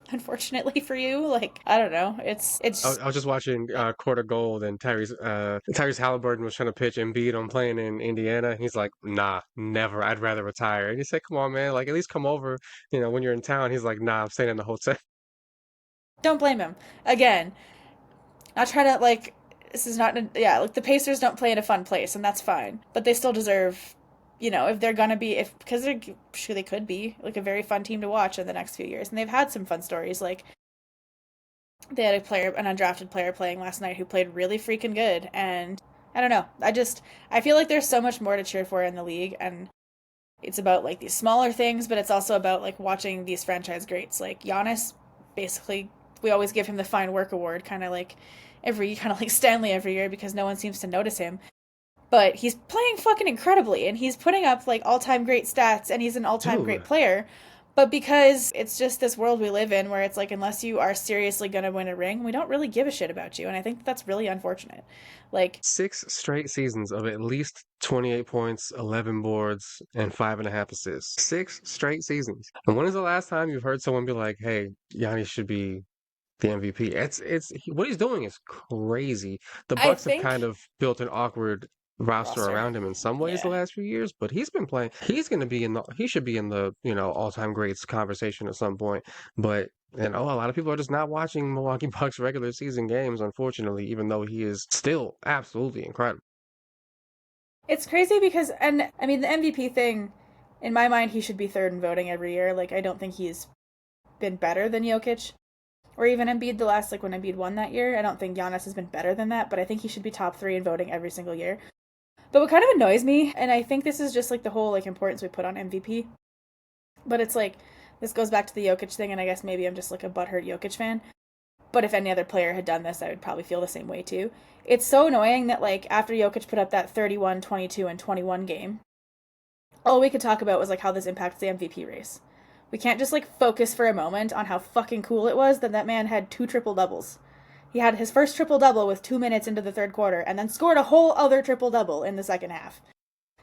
Unfortunately for you, like I don't know, it's I was just watching Court of Gold, and Tyrese Halliburton was trying to pitch Embiid on playing in Indiana. He's like, nah, never. I'd rather retire. And you say, come on, man, like at least come over. When you're in town. He's like, nah, I'm staying in the hotel. don't blame him. Again, not trying to like this is not yeah like the Pacers don't play in a fun place, and that's fine, but they still deserve, if they're gonna be, if because they're sure they could be like a very fun team to watch in the next few years, and they've had some fun stories. Like they had an undrafted player playing last night who played really freaking good, and I don't know, I feel like there's so much more to cheer for in the league, and it's about like these smaller things, but it's also about like watching these franchise greats like Giannis. Basically, we always give him the fine work award, kind of like Stanley every year because no one seems to notice him. But he's playing fucking incredibly, and he's putting up like all-time great stats, and he's an all-time great Dude, player. But because it's just this world we live in where it's like unless you are seriously going to win a ring, we don't really give a shit about you, and I think that's really unfortunate. Like 6 straight seasons of at least 28 points, 11 boards, and 5.5 assists. 6 straight seasons. And when is the last time you've heard someone be like, "Hey, Giannis should be the MVP?" What he's doing is crazy. The I Bucks have think kind of built an awkward roster roster. around him in some ways the Yeah. last few years, but he's been playing. He should be in the, all-time greats conversation at some point. But a lot of people are just not watching Milwaukee Bucks regular season games, unfortunately, even though he is still absolutely incredible. It's crazy because, and I mean, the MVP thing, in my mind, he should be third in voting every year. Like, I don't think he's been better than Jokic or even Embiid the last, like, when Embiid won that year. I don't think Giannis has been better than that, but I think he should be top three in voting every single year. But what kind of annoys me, and I think this is just, like, the whole, like, importance we put on MVP, but it's like, this goes back to the Jokic thing, and I guess maybe I'm just, like, a butthurt Jokic fan. But if any other player had done this, I would probably feel the same way too. It's so annoying that like after Jokic put up that 31, 22, and 21 game, all we could talk about was like how this impacts the MVP race. We can't just like focus for a moment on how fucking cool it was that that man had two triple doubles. He had his first triple double with 2 minutes into the third quarter, and then scored a whole other triple double in the second half.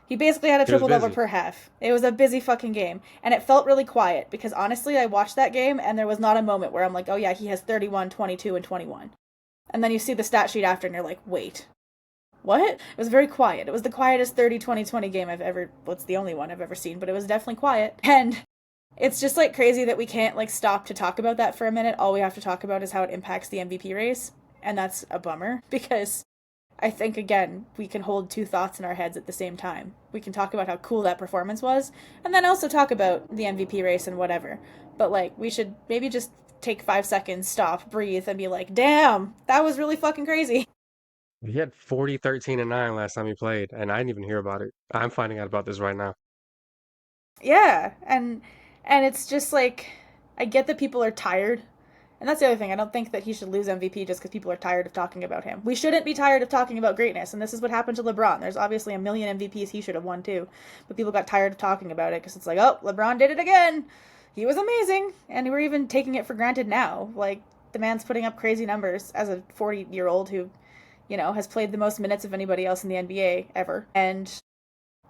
He basically had a He was triple double busy. per half. It was a busy fucking game. And it felt really quiet because honestly, I watched that game and there was not a moment where I'm like, oh yeah, he has 31, 22, and 21. And then you see the stat sheet after and you're like, wait, what? It was very quiet. It was the quietest 30-20-20 game I've ever, well, it's the only one I've ever seen, but it was definitely quiet. And it's just like crazy that we can't like stop to talk about that for a minute. All we have to talk about is how it impacts the MVP race. And that's a bummer because I think, again, we can hold two thoughts in our heads at the same time. We can talk about how cool that performance was, and then also talk about the MVP race and whatever. But, like, we should maybe just take 5 seconds, stop, breathe, and be like, damn, that was really fucking crazy. He had 40, 13, and 9 last time he played, and I didn't even hear about it. I'm finding out about this right now. Yeah, and it's just like, I get that people are tired. And that's the other thing. I don't think that he should lose MVP just because people are tired of talking about him. We shouldn't be tired of talking about greatness, and this is what happened to LeBron. There's obviously a million MVPs he should have won too, but people got tired of talking about it because it's like, oh, LeBron did it again. He was amazing, and we're even taking it for granted now. Like the man's putting up crazy numbers as a 40-year-old who, has played the most minutes of anybody else in the NBA ever, and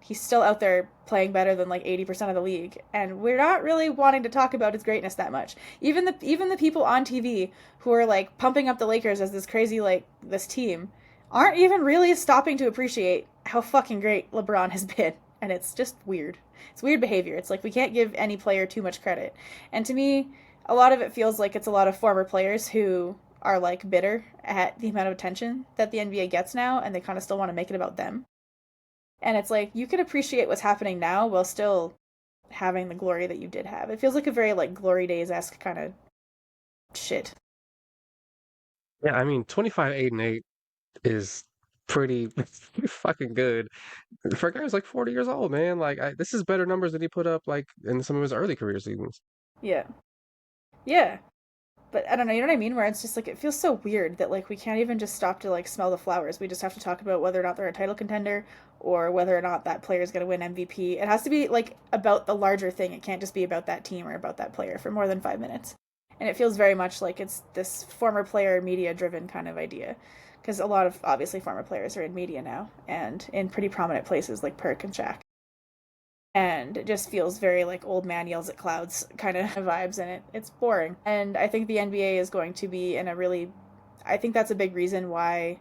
he's still out there playing better than like 80% of the league, and we're not really wanting to talk about his greatness that much. Even the people on TV who are like pumping up the Lakers as this crazy like this team aren't even really stopping to appreciate how fucking great LeBron has been, and it's just weird. It's weird behavior. It's like we can't give any player too much credit. And to me, a lot of it feels like it's a lot of former players who are like bitter at the amount of attention that the NBA gets now, and they kind of still want to make it about them. And it's like you can appreciate what's happening now while still having the glory that you did have. It feels like a very like glory days esque kind of shit. Yeah, I mean, 25, 8, and 8 is pretty, pretty fucking good for a guy who's like 40 years old, man. Like, this is better numbers than he put up like in some of his early career seasons. Yeah. Yeah. But I don't know, you know what I mean? Where it's just like it feels so weird that like we can't even just stop to like smell the flowers. We just have to talk about whether or not they're a title contender or whether or not that player is going to win MVP. It has to be like about the larger thing. It can't just be about that team or about that player for more than 5 minutes. And it feels very much like it's this former player media driven kind of idea. Because a lot of obviously former players are in media now and in pretty prominent places like Perk and Shaq, and it just feels very like old man yells at clouds kind of vibes in it. It's boring. And I think the NBA is going to be in a really, I think that's a big reason why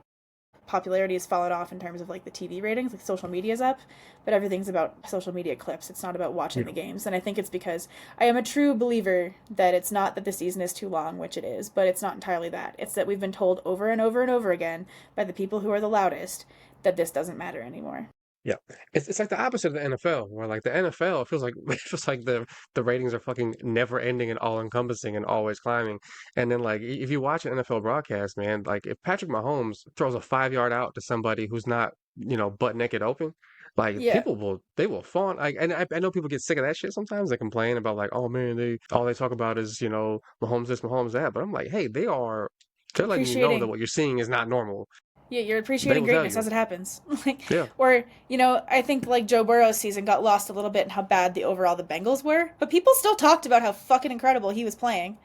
popularity has fallen off in terms of like the TV ratings. Like social media's up, but everything's about social media clips. It's not about watching Yeah. the games. And I think it's because I am a true believer that it's not that the season is too long, which it is, but it's not entirely that. It's that we've been told over and over and over again by the people who are the loudest that this doesn't matter anymore. Yeah, it's like the opposite of the NFL, where like the NFL it feels like it feels like the ratings are fucking never ending and all encompassing and always climbing. And then like if you watch an NFL broadcast, man, like if Patrick Mahomes throws a 5 yard out to somebody who's not butt naked open, like Yeah. people will they will fawn. Like, and I know people get sick of that shit sometimes. They complain about like, oh man, they all they talk about is Mahomes this, Mahomes that. But I'm like, hey, they're letting you know that Appreciating, what you're seeing is not normal. yeah, you're They appreciating will tell greatness you. as it happens. Like, Yeah. or I think like Joe Burrow's season got lost a little bit in how bad the Bengals were, but people still talked about how fucking incredible he was playing.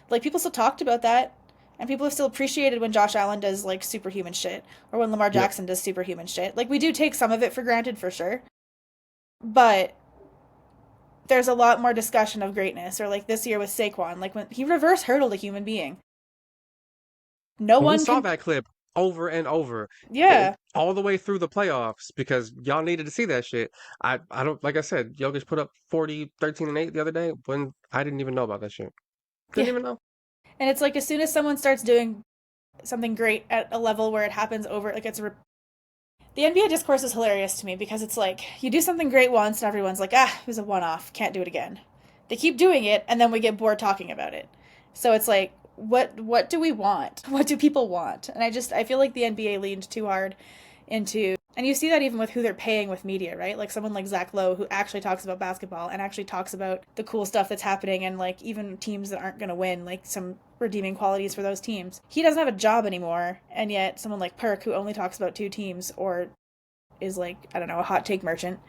Like people still talked about that, and people have still appreciated when Josh Allen does like superhuman shit or when Lamar Yeah. Jackson does superhuman shit. Like we do take some of it for granted for sure, but there's a lot more discussion of greatness. Or like this year with Saquon, like when he reverse hurdled a human being. No We one saw can. that clip over and over, Yeah, all the way through the playoffs because y'all needed to see that shit. I don't like I said, Jokic put up 40, 13, and 8 the other day when I didn't even know about that shit. Didn't yeah. even know. And it's like as soon as someone starts doing something great at a level where it happens over like the NBA discourse is hilarious to me because it's like you do something great once and everyone's like, it was a one-off, can't do it again. They keep doing it and then we get bored talking about it. So it's like what do we want? What do people want? And I feel like the NBA leaned too hard into, and you see that even with who they're paying with media, right? Like someone like Zach Lowe who actually talks about basketball and actually talks about the cool stuff that's happening and like even teams that aren't going to win, like some redeeming qualities for those teams. He doesn't have a job anymore, and yet someone like Perk who only talks about two teams or is like, I don't know, a hot take merchant,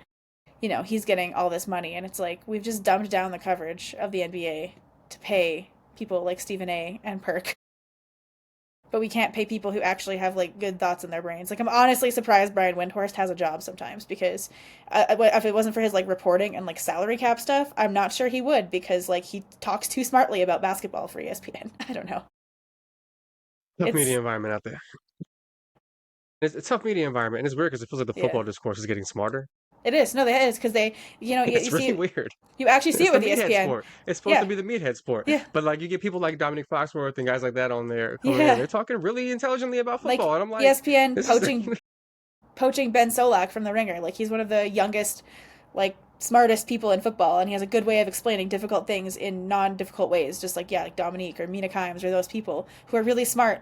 he's getting all this money, and it's like we've just dumbed down the coverage of the NBA to pay people like Stephen A and Perk, but we can't pay people who actually have like good thoughts in their brains. Like I'm honestly surprised Brian Windhorst has a job sometimes because if it wasn't for his like reporting and like salary cap stuff, I'm not sure he would because like he talks too smartly about basketball for ESPN. I don't know. Tough media It's environment out there. It's a tough media environment, and it's weird because it feels like the Yeah, football discourse is getting smarter. it is. No, it is because they, It's you really see, weird. you actually see It's it the with meathead ESPN. sport. It's supposed to Yeah, be the meathead sport, yeah, but like you get people like Dominic Foxworth and guys like that on there coming in. yeah. They're talking really intelligently about Like football, and I'm like, ESPN this is poaching Ben Solak from The Ringer. Like he's one of the youngest, like smartest people in football, and he has a good way of explaining difficult things in non-difficult ways. Just like like Dominique or Mina Kimes or those people who are really smart.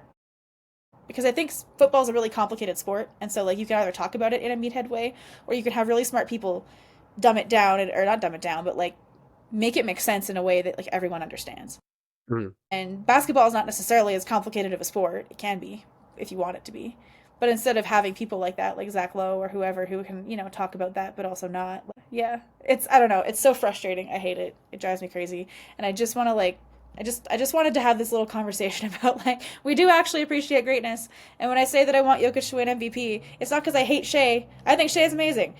Because I think football is a really complicated sport, and so like you can either talk about it in a meathead way, or you can have really smart people dumb it down, or not dumb it down, but like make it make sense in a way that like everyone understands. Mm. And basketball is not necessarily as complicated of a sport. It can be if you want it to be. But instead of having people like that, like Zach Lowe or whoever who can, talk about that, but also not. Yeah. I don't know. It's so frustrating. I hate it. It drives me crazy. And I just want to like, I just wanted to have this little conversation about like, we do actually appreciate greatness. And when I say that I want Jokic to win MVP, it's not because I hate Shea. I think Shea is amazing.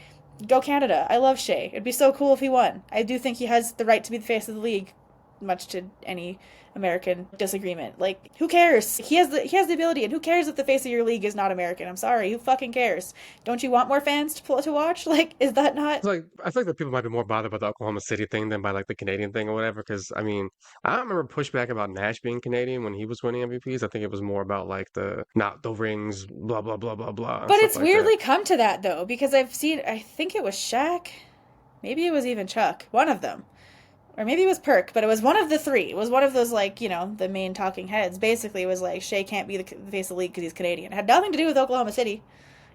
Go Canada. I love Shea. It'd be so cool if he won. I do think he has the right to be the face of the league, much to any American disagreement. Like, who cares? He has the ability, and who cares if the face of your league is not American? I'm sorry, who fucking cares? Don't you want more fans to watch? Like, is that not? It's like I feel like that people might be more bothered by the Oklahoma City thing than by like the Canadian thing or whatever. Because I mean, I don't remember pushback about Nash being Canadian when he was winning MVPs. I think it was more about like the not the rings, blah blah blah blah blah, and But stuff it's like that. weirdly come to that though, because I've seen. I think it was Shaq, maybe it was even Chuck, one of them, or maybe it was Perk, but it was one of the three. It was one of those like the main talking heads. Basically, was like Shea can't be the face of the league because he's Canadian. It had nothing to do with Oklahoma City.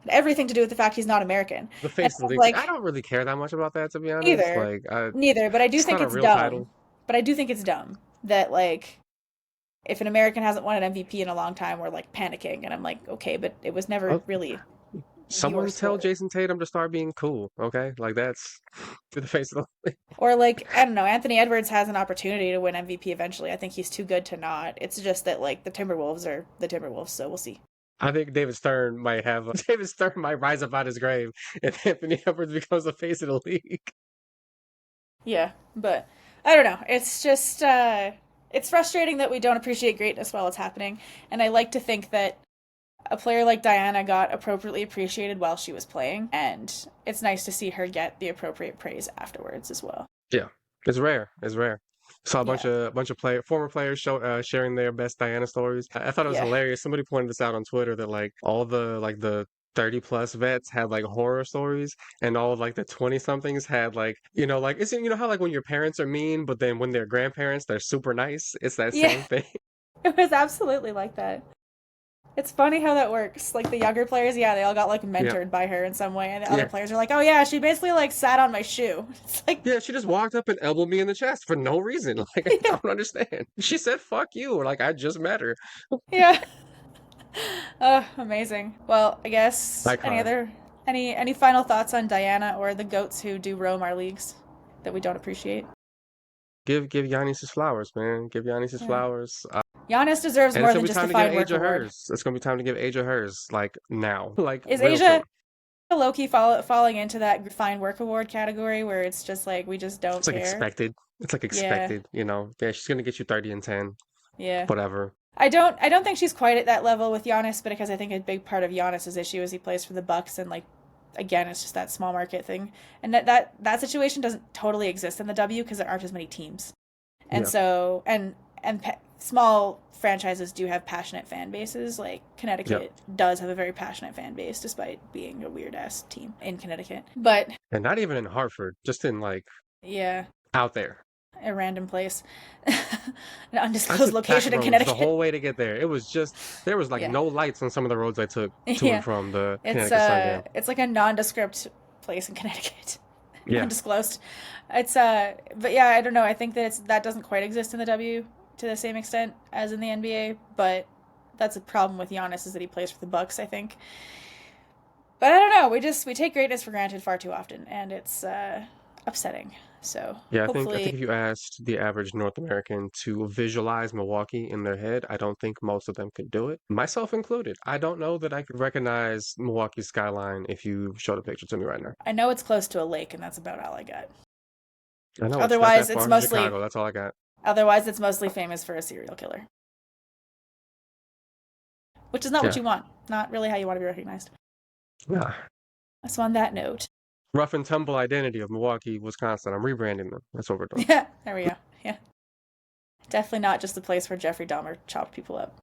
It had everything to do with the fact he's not American. The And face I of the was league thing. I like, don't really care that much about that, to be honest. neither, Like, neither. But I do it's think not a it's real dumb. title. But I do think it's dumb that like if an American hasn't won an MVP in a long time, we're like panicking, and I'm like, okay, but it was never Oh, really your someone tell sport. Jason Tatum to start being cool, okay? Like that's to the face of the. Or like I don't know, Anthony Edwards has an opportunity to win MVP eventually. I think he's too good to not. It's just that like the Timberwolves are the Timberwolves, so we'll see. I think David Stern might have David Stern might rise up out his grave and Anthony Edwards becomes the face of the league. Yeah, but I don't know. It's just it's frustrating that we don't appreciate greatness while it's happening, and I like to think that a player like Diana got appropriately appreciated while she was playing, and it's nice to see her get the appropriate praise afterwards as well. Yeah, it's rare. It's rare. Saw Yeah, a bunch of former players sharing their best Diana stories. I thought it was yeah, hilarious. Somebody pointed this out on Twitter that like all the 30 plus vets had like horror stories and all like the 20 somethings had like like it's how like when your parents are mean but then when they're grandparents they're super nice. It's that yeah. same thing. It was absolutely like that. It's funny how that works. Like the younger players, yeah, they all got like Yeah. mentored by her in some way, and the other Yeah. players are like, "Oh yeah, she basically like sat on my shoe." It's like, Yeah, she just walked up and elbowed me in the chest for no reason. Like I yeah, don't understand. She said "fuck you," like I just met her. yeah. Amazing. Well, I guess Icon. any final thoughts on Diana or the goats who do roam our leagues that we don't appreciate? Give Giannis his flowers, man. Give Giannis his Yeah. flowers. Giannis deserves And it's more gonna than be just a time to give fine work Asia award. hers. It's gonna be time to give Asia hers, like now, like Is real soon. Asia low-key falling into that fine work award category where it's just like we just don't It's like care? expected. It's like Yeah, expected, you know. Yeah, she's gonna get you 30 and 10, yeah. whatever. I don't think she's quite at that level with Giannis, but because I think a big part of Giannis's issue is he plays for the Bucks and like again it's just that small market thing. And that situation doesn't totally exist in the W because there aren't as many teams. And Yeah, so small franchises do have passionate fan bases. Like yeah. Connecticut does have a very passionate fan base despite being a weird ass team in Connecticut. But And not even in Hartford, just in like yeah, out there. a random place. An I undisclosed took back location in roads the Connecticut. whole way to get there. It was just there was like Yeah. no lights on some of the roads I took to and Yeah. from the It's Connecticut Sun game. it's like a nondescript place in Connecticut. Yeah, Undisclosed. It's but yeah, I don't know. I think that that doesn't quite exist in the W to the same extent as in the NBA, but that's a problem with Giannis is that he plays for the Bucks, I think. But I don't know. We take greatness for granted far too often, and it's upsetting. So yeah. I hopefully, think if you asked the average North American to visualize Milwaukee in their head, I don't think most of them could do it, myself included. I don't know that I could recognize Milwaukee's skyline if you showed a picture to me right now. I know it's close to a lake, and that's about all I got. I know it's not Otherwise, that it's far from mostly Chicago. That's all I got. otherwise it's mostly famous for a serial killer. which is not what Yeah. you want. Not really how you want to be recognized. Yeah. So on that note, Rough and tumble identity of Milwaukee, Wisconsin. I'm rebranding them. That's what we're doing. yeah, there we go. Yeah, definitely not just the place where Jeffrey Dahmer chopped people up.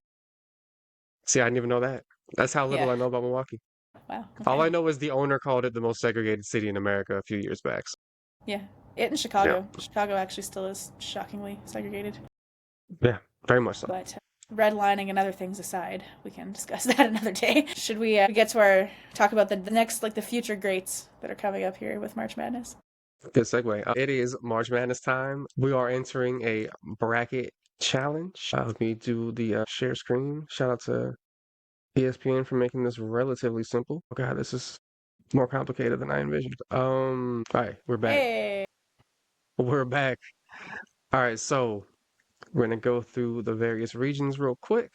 See, I didn't even know that. That's how little Yeah. I know about Milwaukee. Wow. All Okay. I know is the owner called it the most segregated city in America a few years back. So, Yeah. It in yeah. Chicago. Chicago actually still is shockingly segregated. Yeah. Very much so. But redlining and other things aside, we can discuss that another day. Should we get to our talk about the next, like the future greats that are coming up here with March Madness? Good segue. It is March Madness time. We are entering a bracket challenge. Let me do the share screen. Shout out to ESPN for making this relatively simple. Oh God, this is more complicated than I envisioned. All right, we're back. Hey. We're back. All right, so we're gonna go through the various regions real quick.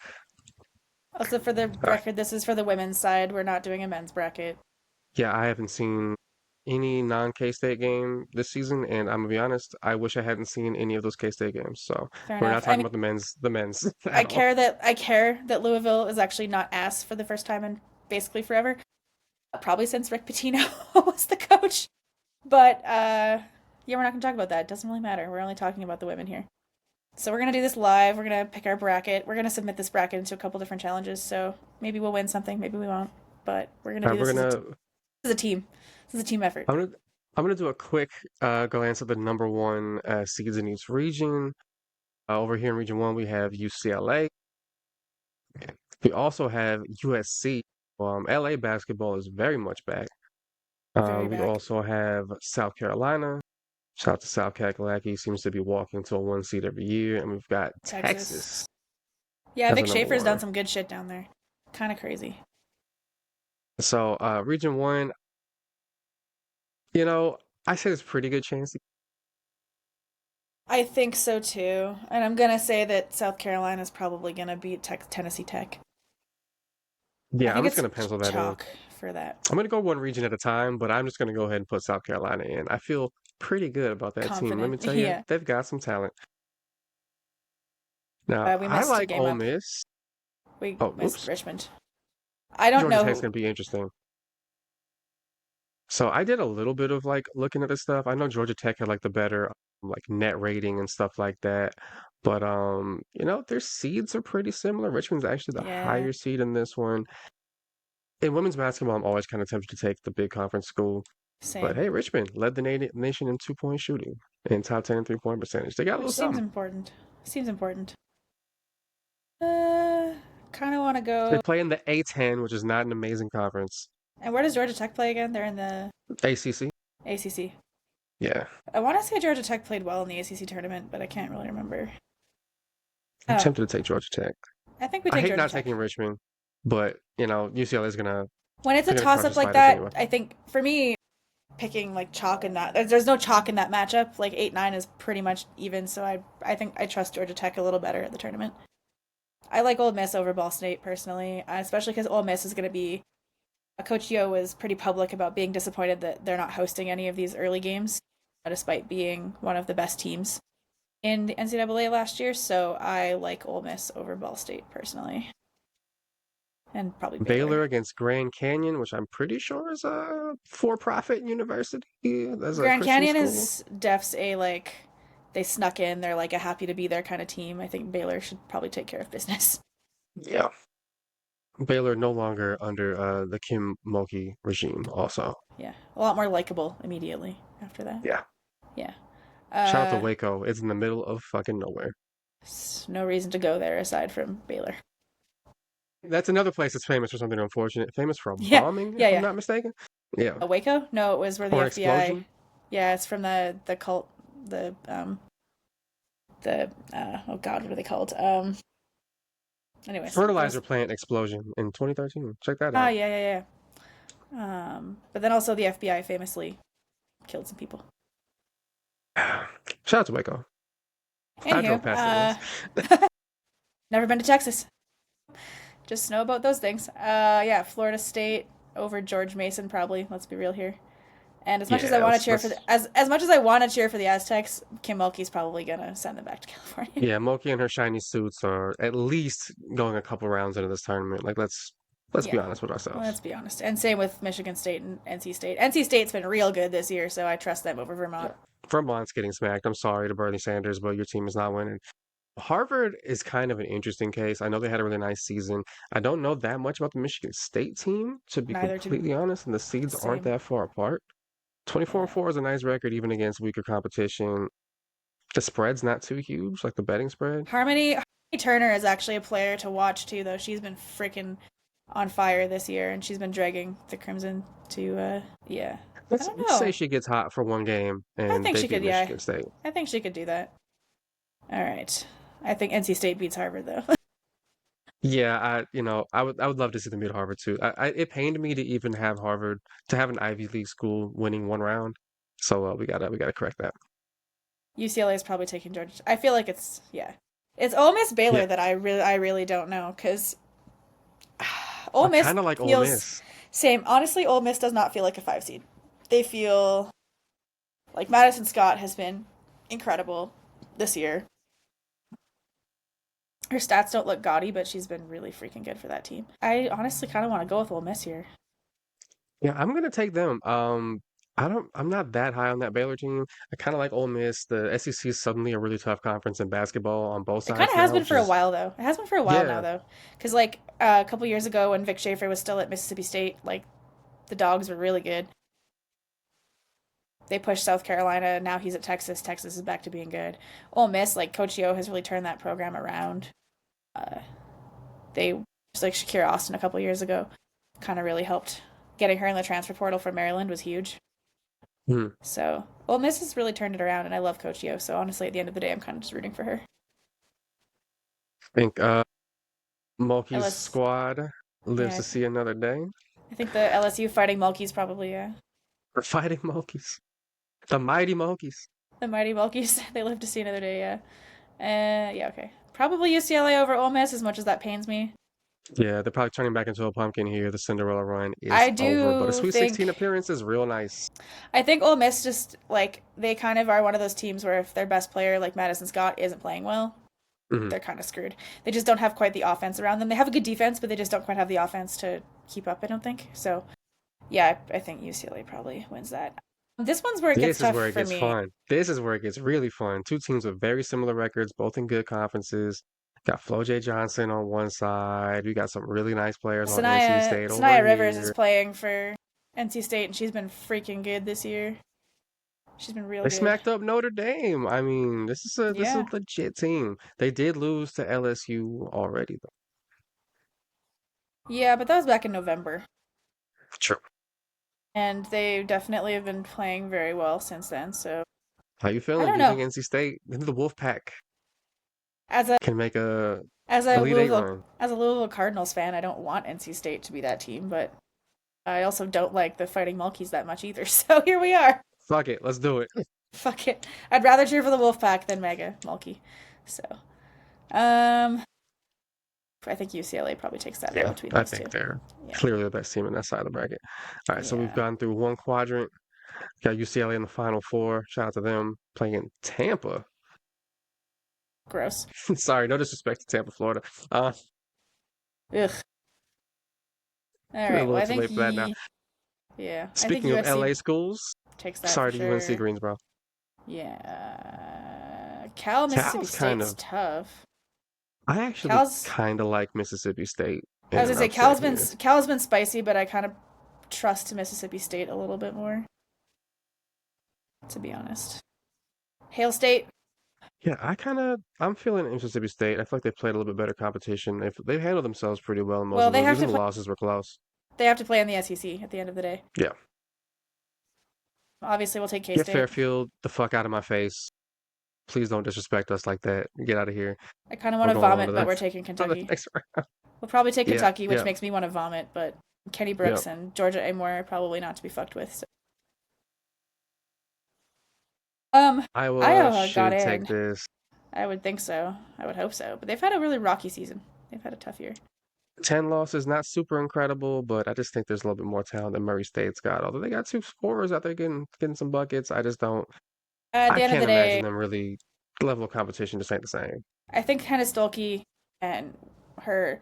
Also, for the All right. record, this is for the women's side. We're not doing a men's bracket. Yeah, I haven't seen any non-K-State game this season, and I'm gonna be honest, I wish I hadn't seen any of those K-State games. So Fair we're enough. not I talking mean, about the men's at all. I care that Louisville is actually not asked for the first time in basically forever. Probably since Rick Pitino was the coach. But yeah, we're not gonna talk about that. It doesn't really matter. We're only talking about the women here. So we're gonna do this live. We're gonna pick our bracket. We're gonna submit this bracket into a couple different challenges. So maybe we'll win something, maybe we won't. But we're gonna All do right, this we're as gonna. a team. This is a team effort. I'm gonna. I'm gonna do a quick glance at the number one seeds in each region. Over here in Region One, we have UCLA. We also have USC. LA basketball is very much back. Very We back. also have South Carolina. Shout out to South Kakalaki. Seems to be walking to a one seed every year. And we've got Texas. Texas Yeah, as a Vic number Schaefer's done one. some good shit down there. Kind of crazy. So Region One, you know, I said it's pretty good chance. I think so too. And I'm gonna say that South Carolina's probably gonna beat Tennessee Tech. I Yeah, I'm think just it's gonna pencil that in. chalk for that. I'm gonna go one region at a time, but I'm just gonna go ahead and put South Carolina in. I feel pretty good about that team. Let me Confident. tell you, Yeah. they've got some talent. Now, We I missed a like game Ole up. Miss. We Oh, missed oops. Richmond. I don't Georgia know Tech's who. gonna be interesting. So I did a little bit of like looking at this stuff. I know Georgia Tech had like the better like net rating and stuff like that. But their seeds are pretty similar. Richmond's actually the Yeah, higher seed in this one. In women's basketball, I'm always kind of tempted to take the big conference school. But same. hey, Richmond led the nation in 2-point shooting and top 10 in 3-point percentage. They got a Which little seems something. important. Seems important. Uh, kind of want to They go. play in the A10, which is not an amazing conference. And where does Georgia Tech play again? They're in the ACC. ACC. Yeah. I want to say Georgia Tech played well in the ACC tournament, but I can't really remember. I'm Oh, tempted to take Georgia Tech. I think we I take hate Georgia not Tech. taking Richmond, but UCLA is gonna When it's a they're gonna toss crush up us like like this that, anyway. I think for me, picking like chalk in that, there's no chalk in that matchup. Like 8-9 is pretty much even, so I think I trust Georgia Tech a little better at the tournament. I like Ole Miss over Ball State personally, especially because Ole Miss is going to be. Coach Yo was pretty public about being disappointed that they're not hosting any of these early games, despite being one of the best teams in the NCAA last year. So I like Ole Miss over Ball State personally, and probably Baylor. Baylor against Grand Canyon, which I'm pretty sure is a for-profit university. That's a Grand Christian Canyon school. is Def's a like they snuck in. They're like a happy to be there kind of team. I think Baylor should probably take care of business. Yeah. Baylor no longer under the Kim Mulkey regime. Also, Yeah, a lot more likable immediately after that. yeah. Yeah. Shout out to Uh, Waco. It's in the middle of fucking nowhere. no reason to go there aside from Baylor. That's another place that's famous for something unfortunate. Famous for a Yeah, bombing, yeah, if I'm yeah. not mistaken. Yeah. Waco? No, it was where the Or an FBI. explosion. Yeah, it's from the cult. The oh god, what are they called? Anyways, Fertilizer gross. plant explosion in 2013. Check that Ah, out. yeah, yeah, yeah. But then also the FBI famously killed some people. Shout out to Waco. I Anywho, drove past it once. never been to Texas. Just know about those things. Yeah, Florida State over George Mason probably. Let's be real here. And as much as I Yeah, want to cheer for as much as I want to cheer for the Aztecs, Kim Mulkey's probably gonna send them back to California. yeah, Moki and her shiny suits are at least going a couple rounds into this tournament. Like let's be Yeah, honest with ourselves. let's be honest. And same with Michigan State and NC State. NC State's been real good this year, so I trust them over Yeah. Vermont. Vermont's getting smacked. I'm sorry to Bernie Sanders, but your team is not winning. Harvard is kind of an interesting case. I know they had a really nice season. I don't know that much about the Michigan State team, to be Neither to completely honest, and the seeds aren't same. that far apart. 24 and Yeah. 4 is a nice record even against weaker competition. The spread's not too huge, like the betting spread. Harmony Turner is actually a player to watch too, though. She's been freaking on fire this year, and she's been dragging the Crimson to. Yeah. I don't Let's say know. she gets hot for one game I and think they she beat could. Yeah, Michigan State. I think she could do that. All right. I think NC State beats Harvard though. Yeah, I would love to see them beat Harvard too. It pained me to even have Harvard to have an Ivy League school winning one round. So we gotta correct that. UCLA is probably taking Georgia. I feel like it's yeah. It's Ole Miss Yeah, Baylor that I really don't know because Ole I Miss kind of like Ole feels Miss. same. Honestly, Ole Miss does not feel like a 5 seed. They feel like Madison Scott has been incredible this year. Her stats don't look gaudy, but she's been really freaking good for that team. I honestly kind of want to go with Ole Miss here. Yeah, I'm gonna take them. I'm not that high on that Baylor team. I kind of like Ole Miss. The SEC is suddenly a really tough conference in basketball on both It kind sides of has now, been which for a is while though. It has been for a while now yeah. though, because like a couple years ago when Vic Schaefer was still at Mississippi State, like the Dogs were really good. They pushed South Carolina. Now he's at Texas. Texas is back to being good. Ole Miss, like Coach Yo has really turned that program around. Uh, they just like Shakira Austin a couple years ago, kind of really helped. Getting her in the transfer portal from Maryland was huge. Hmm. So Ole Miss has really turned it around, and I love Coach Yo. So honestly, at the end of the day, I'm kind of just rooting for her. I think Mulkey's LS, squad lives yeah, to see another day. I think the LSU fighting Mulkeys probably We're fighting Mulkeys, the mighty Mulkeys. the mighty Mulkeys. They live to see another day. Yeah, yeah, okay. Probably UCLA over Ole Miss, as much as that pains me. Yeah, they're probably turning back into a pumpkin here. The Cinderella run is I over, but a do Sweet 16 think appearance is real nice. I think Ole Miss just like they kind of are one of those teams where if their best player like Madison Scott isn't playing well, Hmm. they're kind of screwed. They just don't have quite the offense around them. They have a good defense, but they just don't quite have the offense to keep up. I don't think so. Yeah, I think UCLA probably wins that. This one's where it gets This is tough where it for gets me. fun. This is where it gets really fun. Two teams with very similar records, both in good conferences. Got Flo J. Johnson on one side. We got some really nice players on NC State over Sanaya Rivers is here. playing for NC State, and she's been freaking good this year. She's been real They good. smacked up Notre Dame. I mean, this is Yeah, a legit team. They did lose to LSU already, though. yeah, but that was back in November, True. and they definitely have been playing very well since then. So How you I feeling? don't Do you think know. NC State, the Wolfpack, As a can make a as a Elite Eight Louisville run? as a Louisville Cardinals fan, I don't want NC State to be that team, but I also don't like the Fighting Monkeys that much either. So here we are. Fuck it, let's do it. Fuck it. I'd rather cheer for the Wolfpack than Mega Mulkey. So, um, I think UCLA probably takes that though Yeah, between I those two. think they're Yeah. clearly the best team in that side of the bracket. All right, so we've Yeah. gone through one quadrant. Got UCLA in the Final Four. Shout out to them playing Tampa. Gross. Sorry, no disrespect to Tampa, Florida. Uh, Ugh. All a right. Well, little I too think late for that now. yeah. I think Speaking of USC LA schools, takes that for sorry to UNC sure. Greensboro. Yeah. Cal Mississippi Cal's kind State's of. tough. I actually Cal's. kind of like Mississippi State I in was an gonna say upset here. Cal's been spicy, but I kind of trust Mississippi State a little bit more, to be honest. Hail State. Yeah, I'm feeling Mississippi State. I feel like they played a little bit better competition. They've handled themselves pretty well in most Well, of those. Even the losses were close. they have to play in the SEC at the end of the day. Yeah. Obviously, we'll take K Get State. Fairfield the fuck out of my face. Please don't disrespect us like that. Get out of here. I kind of want We're to going on vomit, to but the we're taking on the Kentucky. next round. We'll probably take Yeah, Kentucky, which yeah, makes me want to vomit, but Kenny yeah. Brooks and Georgia Amore are probably not to be fucked with. So. Iowa Iowa got should take in. this. I would think so. I would hope so. But they've had a really rocky season. They've had a tough year. 10 losses, not super incredible, but I just think there's a little bit more talent than Murray State's got. Although they got two scorers out there getting some buckets, I just don't. At I the end of can't the imagine day, them really. Level of competition just ain't the same. I think Hannah Stolke and her,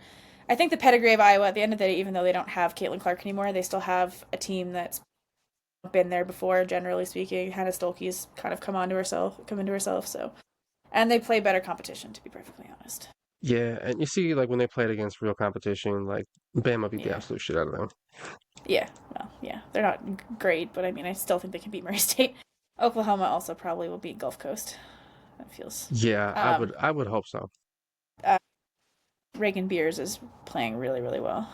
I think the pedigree of Iowa at the end of the day, even though they don't have Caitlin Clark anymore, they still have a team that's been there before. Generally speaking, Hannah Stolke's kind of come into herself. So, and they play better competition, to be perfectly honest. Yeah, and you see, like when they played against real competition, like Bama beat the Yeah, absolute shit out of them. yeah, well, yeah, they're not great, but I mean, I still think they can beat Murray State. Oklahoma also probably will beat Gulf Coast. That feels. Yeah, I Um, would I would hope so. uh, Reagan Beers is playing really, really well.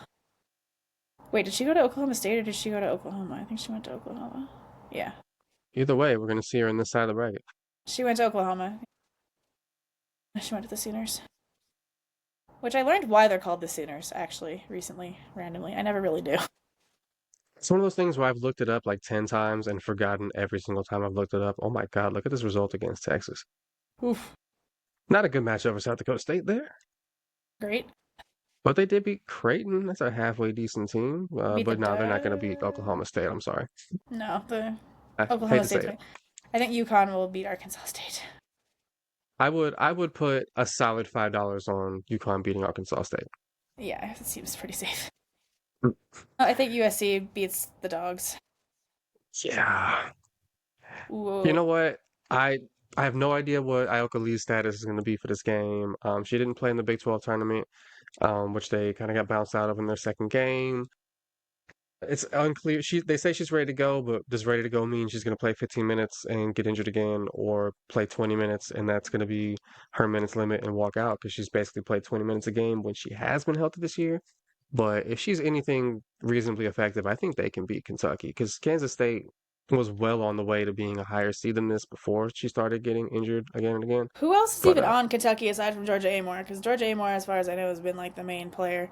Wait, did she go to Oklahoma State or did she go to Oklahoma? I think she went to Oklahoma. Yeah, Either way, we're gonna see her in this side of the bracket. she went to Oklahoma. She went to the Sooners. Which I learned why they're called the Sooners, actually, recently, randomly. I never really knew. It's one of those things where I've looked it up like 10 times and forgotten every single time I've looked it up. Oh my God, look at this result against Texas. Oof. Not a good matchup for South Dakota State there. Great. But they did beat Creighton. That's a halfway decent team. Beat the But no, they're not going to beat Duh. Oklahoma State. I'm sorry. No, the I hate Oklahoma to say State's it. winning. I think UConn will beat Arkansas State. I would put a solid $5 on UConn beating Arkansas State. Yeah, it seems pretty safe. Mm. I think USC beats the Dogs. Yeah. You Whoa. know what? I I have no idea what Ioka Lee's status is going to be for this game. She didn't play in the Big 12 tournament, which they kind of got bounced out of in their second game. It's unclear. They say she's ready to go, but does ready to go mean she's going to play 15 minutes and get injured again, or play 20 minutes and that's going to be her minutes limit and walk out because she's basically played 20 minutes a game when she has been healthy this year. But if she's anything reasonably effective, I think they can beat Kentucky because Kansas State was well on the way to being a higher seed than this before she started getting injured again and again. Who else is But even on Kentucky aside from Georgia Amore? Because Georgia Amore, as far as I know, has been like the main player.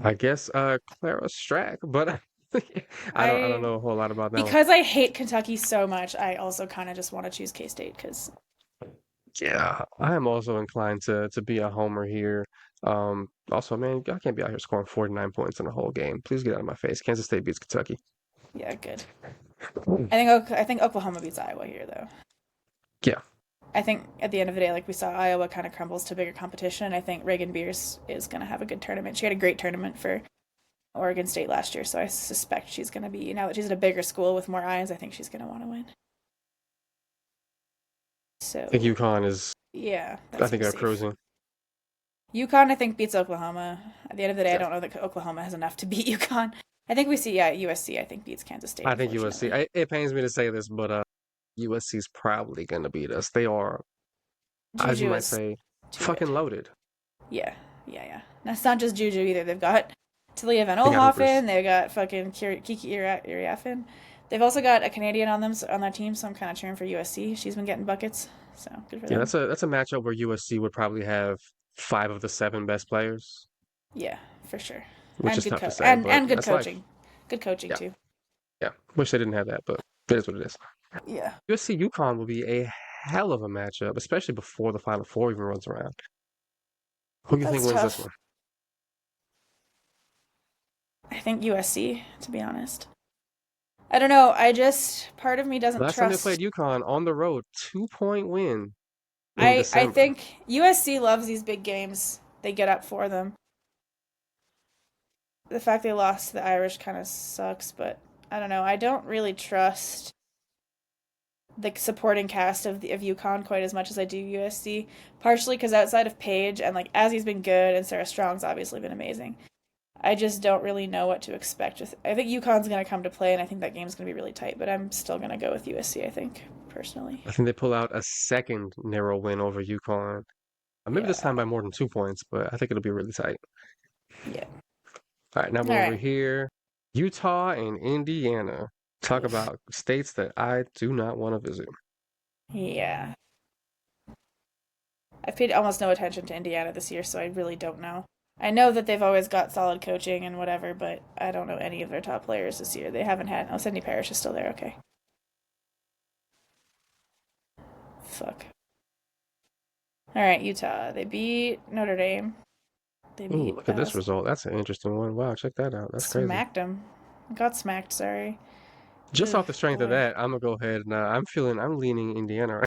I guess Clara Strack, but I don't I know a whole lot about that one. because I hate Kentucky so much, I also kind of just want to choose K State because Yeah, I am also inclined to be a homer here. Also, man, y'all can't be out here scoring 49 points in a whole game. Please get out of my face. Kansas State beats Kentucky. yeah, good. Mm. I think Oklahoma beats Iowa here though. Yeah, I think at the end of the day, like we saw, Iowa kind of crumbles to bigger competition. And I think Reagan Beers is going to have a good tournament. She had a great tournament for Oregon State last year, so I suspect she's going to be, now that she's at a bigger school with more eyes, I think she's going to want to win. I think So, UConn is. yeah, that I think seems they're safe. cruising. UConn, I think, beats Oklahoma. At the end of the day, I Yeah, don't know that Oklahoma has enough to beat UConn. I think we see, yeah, USC, I think, beats Kansas State, I think USC. unfortunately. It pains me to say this, but USC is probably gonna beat us. They are, as you Juju might is say, too fucking good. loaded. Yeah, yeah, yeah. That's not just Juju either. They've got Talia Van They got hoopers. Olhoffen. They've got fucking Kiki Uriafen. They've also got a Canadian on them on their team, so I'm kind of cheering for USC. She's been getting buckets, so good for Yeah, them. that's a matchup where USC would probably have five of the seven best players, Yeah, for sure. which And is tough to say, but and good that's life. coaching. Good coaching Yeah, too. yeah. Wish they didn't have that, but it is what it is. Yeah, USC UConn will be a hell of a matchup, especially before the Final Four even runs around. Who do you think that's wins this tough. one? I think USC, to be honest. I don't know. I just part of me doesn't Last time they trust. played UConn on the road, 2-point win in I December. think USC loves these big games. They get up for them. The fact they lost to the Irish kind of sucks, but I don't know. I don't really trust the supporting cast of UConn quite as much as I do USC. Partially because outside of Paige and like Azzy's been good and Sarah Strong's obviously been amazing. I just don't really know what to expect. I think UConn's going to come to play, and I think that game's going to be really tight. But I'm still going to go with USC. I think personally. I think they pull out a second narrow win over UConn. Maybe this Yeah. time by more than 2 points, but I think it'll be really tight. Yeah. All right, now All we're over right. here. Utah and Indiana. Talk Oof. about states that I do not want to visit. Yeah. I've paid almost no attention to Indiana this year, so I really don't know. I know that they've always got solid coaching and whatever, but I don't know any of their top players this year. They haven't had. Oh, Sydney Parrish is still there. Okay. Fuck. All right, Utah. They beat Notre Dame. They Ooh, beat look at this result. That's an interesting one. Wow, check that out. That's crazy. smacked them. Got smacked. Sorry. Just Ugh, off the strength of boy. that, I'm gonna go ahead and I'm leaning Indiana.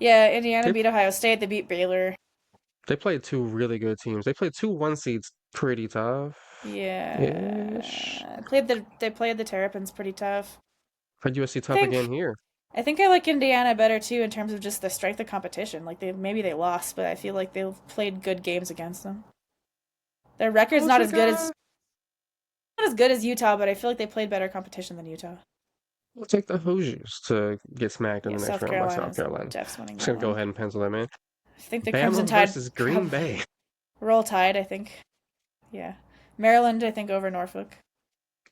Yeah, Indiana They beat Ohio State. They beat Baylor. they played two really good teams. They played two one seeds pretty tough ish. Yeah, they played the Terrapins pretty tough. Played USC I tough again think here. I think I like Indiana better too in terms of just the strength of competition. Like they lost, but I feel like they've played good games against them. Their record's I'll not take as good as not as good as Utah, but I feel like they played better competition than Utah. I'll take the Hoosiers to get smacked in Yeah, the next South round by South Carolina's Carolina. Defs winning Just that gonna go one. ahead and pencil them in. I think the Crimson Bama Tide versus Green probably Bay. roll Tide. I think. Yeah, Maryland. I think over Norfolk.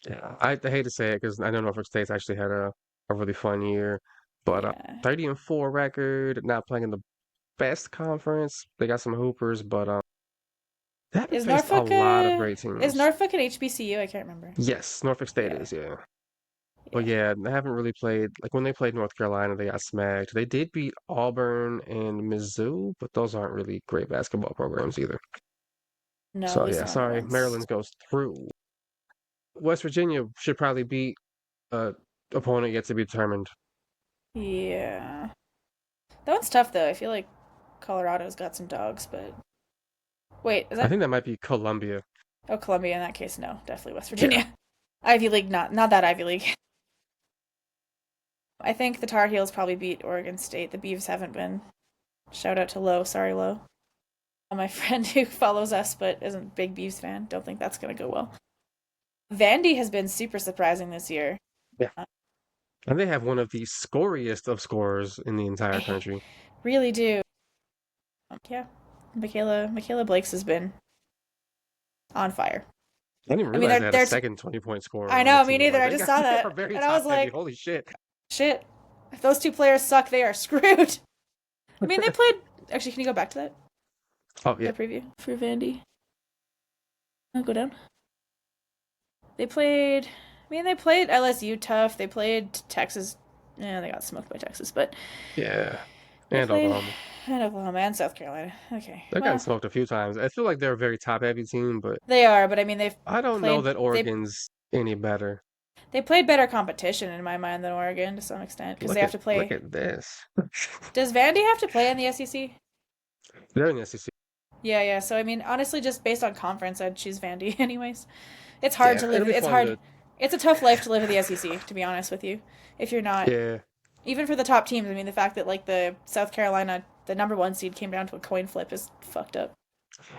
Yeah, I hate to say it because I know Norfolk State's actually had a really fun year, but Yeah. 30-4 record, not playing in the best conference. They got some hoopers, but they haven't Is faced a Norfolk lot of great is teams. Norfolk an HBCU? I can't remember. Yes, Norfolk State Yeah. is, yeah. But Yeah. yeah, they haven't really played like when they played North Carolina, they got smacked. They did beat Auburn and Mizzou, but those aren't really great basketball programs either. No, at So least yeah, not the sorry, ones. Maryland goes through. West Virginia should probably beat uh opponent yet to be determined. Yeah. That one's tough though. I feel like Colorado's got some dogs, but wait, is I that think that might be Columbia. oh Columbia in that case? No, definitely West Yeah. Virginia. Ivy League, not that Ivy League. I think the Tar Heels probably beat Oregon State. The Beavs haven't been. Shout out to Lowe. Sorry, Lowe. My friend who follows us but isn't a big Beavs fan. Don't think that's gonna go well. Vandy has been super surprising this year. Yeah. Uh, And they have one of the scoriest of scorers in the entire I country. really do. Yeah, Michaela Blake's has been on fire. I didn't even I mean, realize they had a they're second 20-point scorer I on the know, me team. neither. Like I they just got saw they that, are very and I was top heavy. like, Holy shit. shit. If those two players suck, they are screwed. I mean, they played. Actually, can you go back to that? Oh yeah. That preview for Vandy. I'll go down. They played. I mean, they played LSU tough. They played Texas. Yeah, they got smoked by Texas, but Yeah. they And played Oklahoma. and Oklahoma and South Carolina. Okay, They've gotten well, smoked a few times. I feel like they're a very top heavy team, but they are. But I mean, I don't know played. that They Oregon's any better. they played better competition in my mind than Oregon to some extent because they have to Look play. at this. Does Vandy have to play in the SEC? They're in the SEC. Yeah, yeah. So I mean, honestly, just based on conference, I'd choose Vandy anyways. It's hard Yeah, to live. it'll be It's fun hard. to It's a tough life to live in the SEC, to be honest with you. If you're not, yeah. even for the top teams, I mean, the fact that like the South Carolina, the number one seed, came down to a coin flip is fucked up.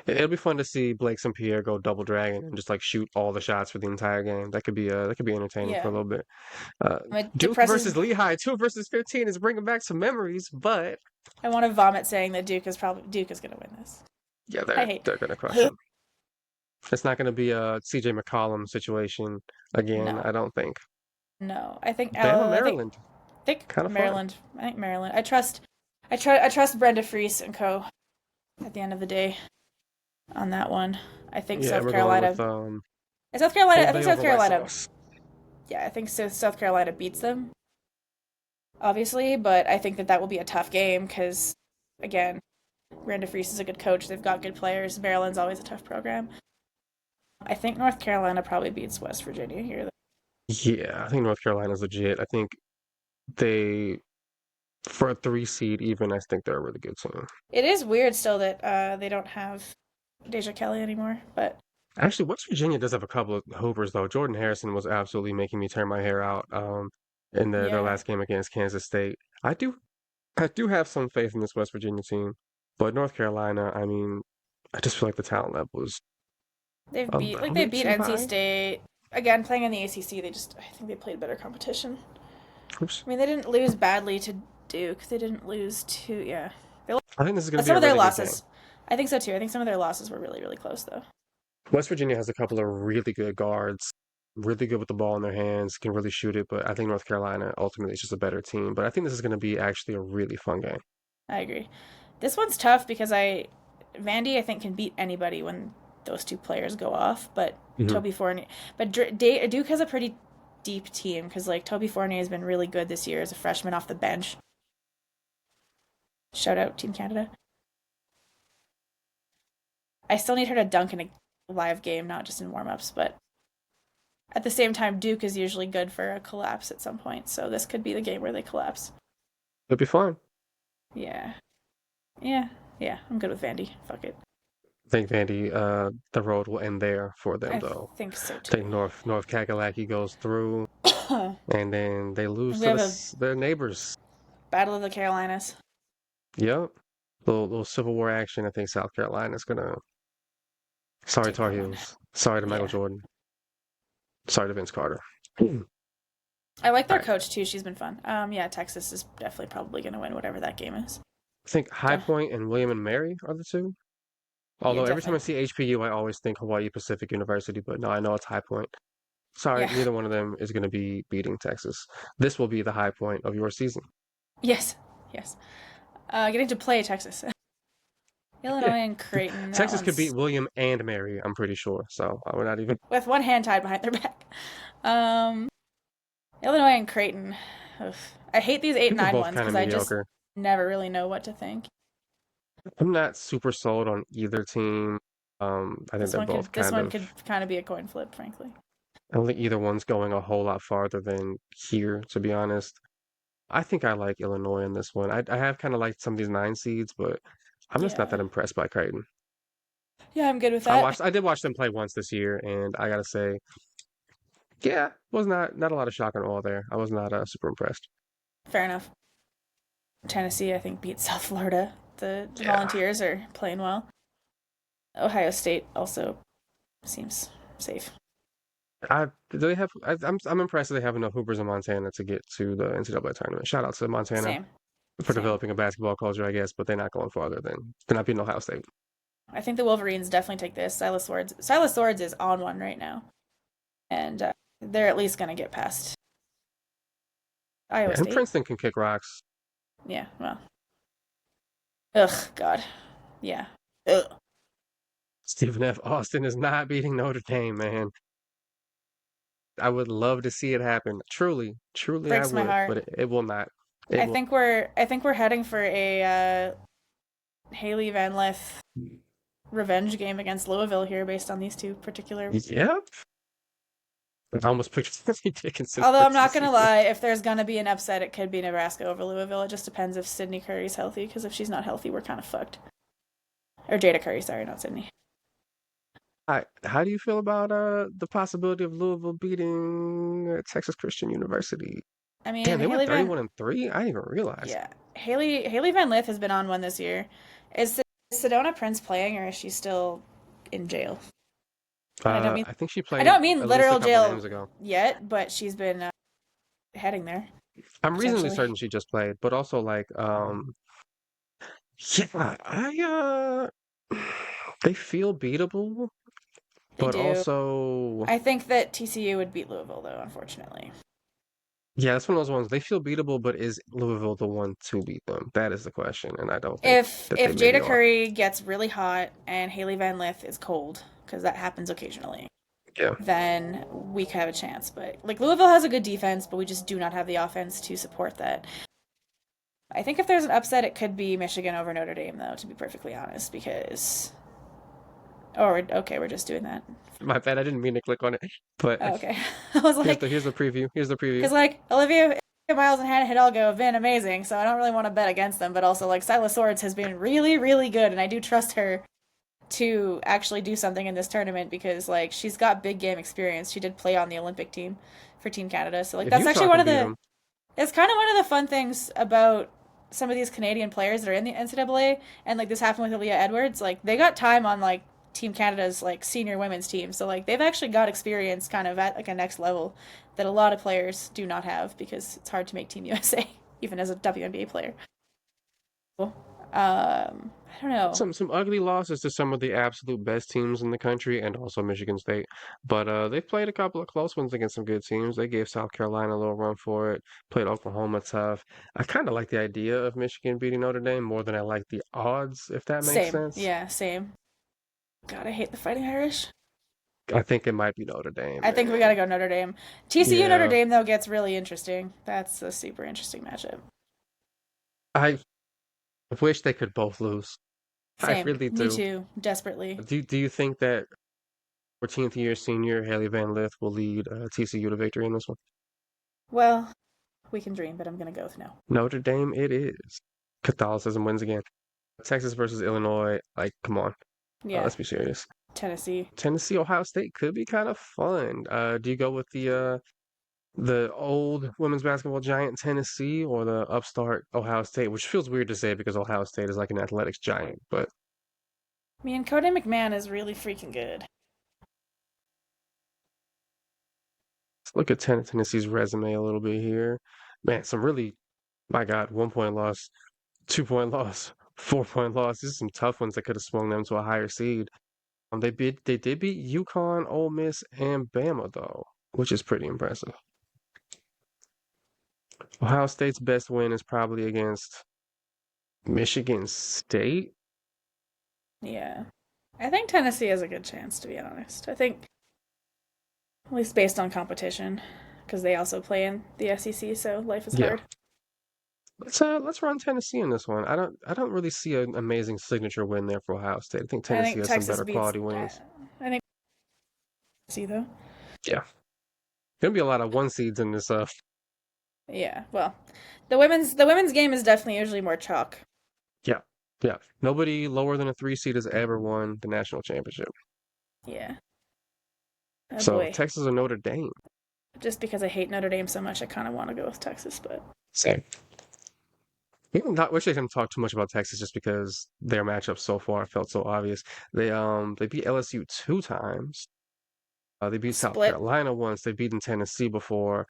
It'll be fun to see Blake St. Pierre go double dragon and just like shoot all the shots for the entire game. That could be entertaining for Yeah, a little bit. Uh, it Duke depresses. versus Lehigh, 2 versus 15 is bringing back some memories, but I want to vomit saying that Duke is gonna win this. yeah, I hate. they're gonna crush them. It's not gonna be a CJ McCollum situation again, No, I don't think. no. Bama, I Maryland, think kind of fun. Maryland. I think Maryland. I trust Brenda Freese and co. At the end of the day, on that one, I think Yeah, South we're going Carolina. with South Carolina. Old I think Bay South over White Carolina. Sauce. Yeah, I think South Carolina beats them, obviously, but I think that will be a tough game because, again, Brenda Freese is a good coach. They've got good players. Maryland's always a tough program. I think North Carolina probably beats West Virginia here. Yeah, I think North Carolina's legit. I think they, for a 3 seed even, I think they're a really good team. It is weird still that they don't have Deja Kelly anymore, but Actually, West Virginia does have a couple of hoopers though. Jordan Harrison was absolutely making me turn my hair out in their yeah, last game against Kansas State. I do have some faith in this West Virginia team, but North Carolina, I mean, I just feel like the talent level is they've a beat little they bit beat too NC high. State again playing in the ACC. I think they played better competition. Oops. I mean, they didn't lose badly to Duke. They didn't lose to yeah. I think this is going to be Some a of their really good game. losses, I think so too. I think some of their losses were really close though. West Virginia has a couple of really good guards, really good with the ball in their hands, can really shoot it, but I think North Carolina ultimately is just a better team. But I think this is going to be actually a really fun game. I agree. This one's tough because Vandy I think can beat anybody when those two players go off, but Hmm. Toby Fournier, but Duke has a pretty deep team because like Toby Fournier has been really good this year as a freshman off the bench. Shout out Team Canada. I still need her to dunk in a live game, not just in warm-ups, but at the same time, Duke is usually good for a collapse at some point, so this could be the game where they collapse. It'll be fun. Yeah. Yeah. Yeah. I'm good with Vandy. Fuck it. I think Vandy, the road will end there for them, I though. think so I think too. North Kakalaki goes through, and then they lose We to have a their neighbors. Battle of the Carolinas. Yep. Little Civil War action. I think South Carolina's gonna. Sorry, Take Tar that one. Heels. Sorry to Michael Yeah. Jordan. Sorry to Vince Carter. All I like their right. coach too. She's been fun. Yeah, Texas is definitely probably going to win whatever that game is. I think High Duh. Point and William and Mary are the two. Yeah, Although every time I definitely. see HPU, I always think Hawaii Pacific University, but no, I know it's High Point. Sorry, Yeah. neither one of them is going to be beating Texas. This will be the high point of your season. Yes. Yes. Getting to play Texas. Yeah, Illinois and Creighton. That Texas could beat one's William and Mary. I'm pretty sure. So I would not even. with one hand tied behind their back. Um, Illinois and Creighton. Ugh. I hate these I eight think they're nine both ones kind of because I just mediocre. never really know what to think. I'm not super sold on either team. I think they're both This kind one of. could kind of be a coin flip, frankly. I don't think either one's going a whole lot farther than here, to be honest. I think I like Illinois in this one. I have kind of liked some of these nine seeds, but I'm just not that Yeah. impressed by Creighton. Yeah, I'm good with that. I did watch them play once this year, and I gotta say, yeah, was not a lot of shock and awe there. I was not super impressed. Fair enough. Tennessee, I think, beat South Florida. The Yeah, Volunteers are playing well. Ohio State also seems safe. I do they have. I'm impressed that they have enough hoopers in Montana to get to the NCAA tournament. Shout out to Montana Same. for Same. developing a basketball culture, I guess, but they're not going farther than they're not beating Ohio State. I think the Wolverines definitely take this. Silas Swords is on one right now, and they're at least gonna get past Iowa Yeah, and State. Princeton can kick rocks. Yeah. Well. Ugh. God. Yeah. Ugh. Stephen F. Austin is not beating Notre Dame, man. I would love to see it happen. Truly, truly, I Breaks my would, heart. but it will not. It will. I think we're heading for a Haley Van Lith revenge game against Louisville here, based on these two particular. Yep. I almost pictured Timothy Dickinson Although I'm not versus gonna you. lie, if there's gonna be an upset, it could be Nebraska over Louisville. It just depends if Sydney Curry's healthy, because if she's not healthy, we're kind of fucked. Or Jada Curry, sorry, not Sydney. How do you feel about the possibility of Louisville beating Texas Christian University? I Damn, mean, they went 31 and 3. I didn't even realize. yeah, Haley Van Lith has been on one this year. Is Sedona Prince playing, or is she still in jail? And I think she I played don't mean at least a literal couple jail games ago. yet, but she's been heading there I'm reasonably potentially. certain she just played, but also like yeah, they feel beatable, They but do. also I think that TCU would beat Louisville, though, unfortunately. yeah, that's one of those ones. They feel beatable, but is Louisville the one to beat them? That is the question, and I don't think that they If maybe Jada are. Curry gets really hot and Haley Van Lith is cold, because that happens occasionally, Yeah. then we could have a chance. But like Louisville has a good defense, but we just do not have the offense to support that. I think if there's an upset, it could be Michigan over Notre Dame, though, to be perfectly honest, because. Oh, okay, we're just doing that. My bad, I didn't mean to click on it, but Oh, okay. I was like, here's the preview. Here's the preview. because like Olivia Miles and Hannah Hidalgo have been amazing, so I don't really want to bet against them. But also, like Silas Swords has been really, really good, and I do trust her to actually do something in this tournament because like she's got big game experience. She did play on the Olympic team for Team Canada, so like If that's Utah actually one can of beat the. them, It's kind of one of the fun things about some of these Canadian players that are in the NCAA, and like this happened with Aaliyah Edwards. Like they got time on like Team Canada's like senior women's team, so like they've actually got experience kind of at like a next level that a lot of players do not have because it's hard to make Team USA even as a WNBA player. I don't know. some ugly losses to some of the absolute best teams in the country, and also Michigan State. But they've played a couple of close ones against some good teams. They gave South Carolina a little run for it. Played Oklahoma tough. I kind of like the idea of Michigan beating Notre Dame more than I like the odds, if that makes Same, sense. yeah, same. God, I hate the Fighting Irish. I think it might be Notre Dame, I think we gotta man. go Notre Dame. TCU Notre Yeah. Dame though gets really interesting. That's a super interesting matchup. I wish they could both lose. I Same. really Me do. too. Desperately. Do you think that 14th year senior Haley Van Lith will lead TCU to victory in this one? Well, we can dream, but I'm gonna go with no. Notre Dame, it is. Catholicism wins again. Texas versus Illinois. Like, come on. Yeah. Let's be serious. Tennessee. Tennessee, Ohio State could be kind of fun. Do you go with the old women's basketball giant Tennessee or the upstart Ohio State? Which feels weird to say because Ohio State is like an athletics giant, but I mean, Cody McMahon is really freaking good. let's look at Tennessee's resume a little bit here. Man, some really, my God, 1 point loss, 2 point loss, 4 point loss. These are some tough ones that could have swung them to a higher seed. They did beat UConn, Ole Miss, and Bama though, which is pretty impressive. Ohio State's best win is probably against Michigan State. Yeah. I think Tennessee has a good chance, to be honest. I think, at least based on competition, because they also play in the SEC, so life is Yeah, hard. let's run Tennessee in this one. I don't really see an amazing signature win there for Ohio State. I think I Tennessee think has some Texas better beats. quality wins. I think Tennessee though. Yeah, gonna be a lot of one seeds in this. Yeah. Well, the women's game is definitely usually more chalk. Yeah, yeah. Nobody lower than a 3 seed has ever won the national championship. Yeah. Oh So boy. Texas or Notre Dame. Just because I hate Notre Dame so much, I kind of want to go with Texas, but Same. We actually haven't talked too much about Texas just because their matchup so far felt so obvious. They beat LSU 2 times. They beat South split. Carolina once. They've beaten Tennessee before.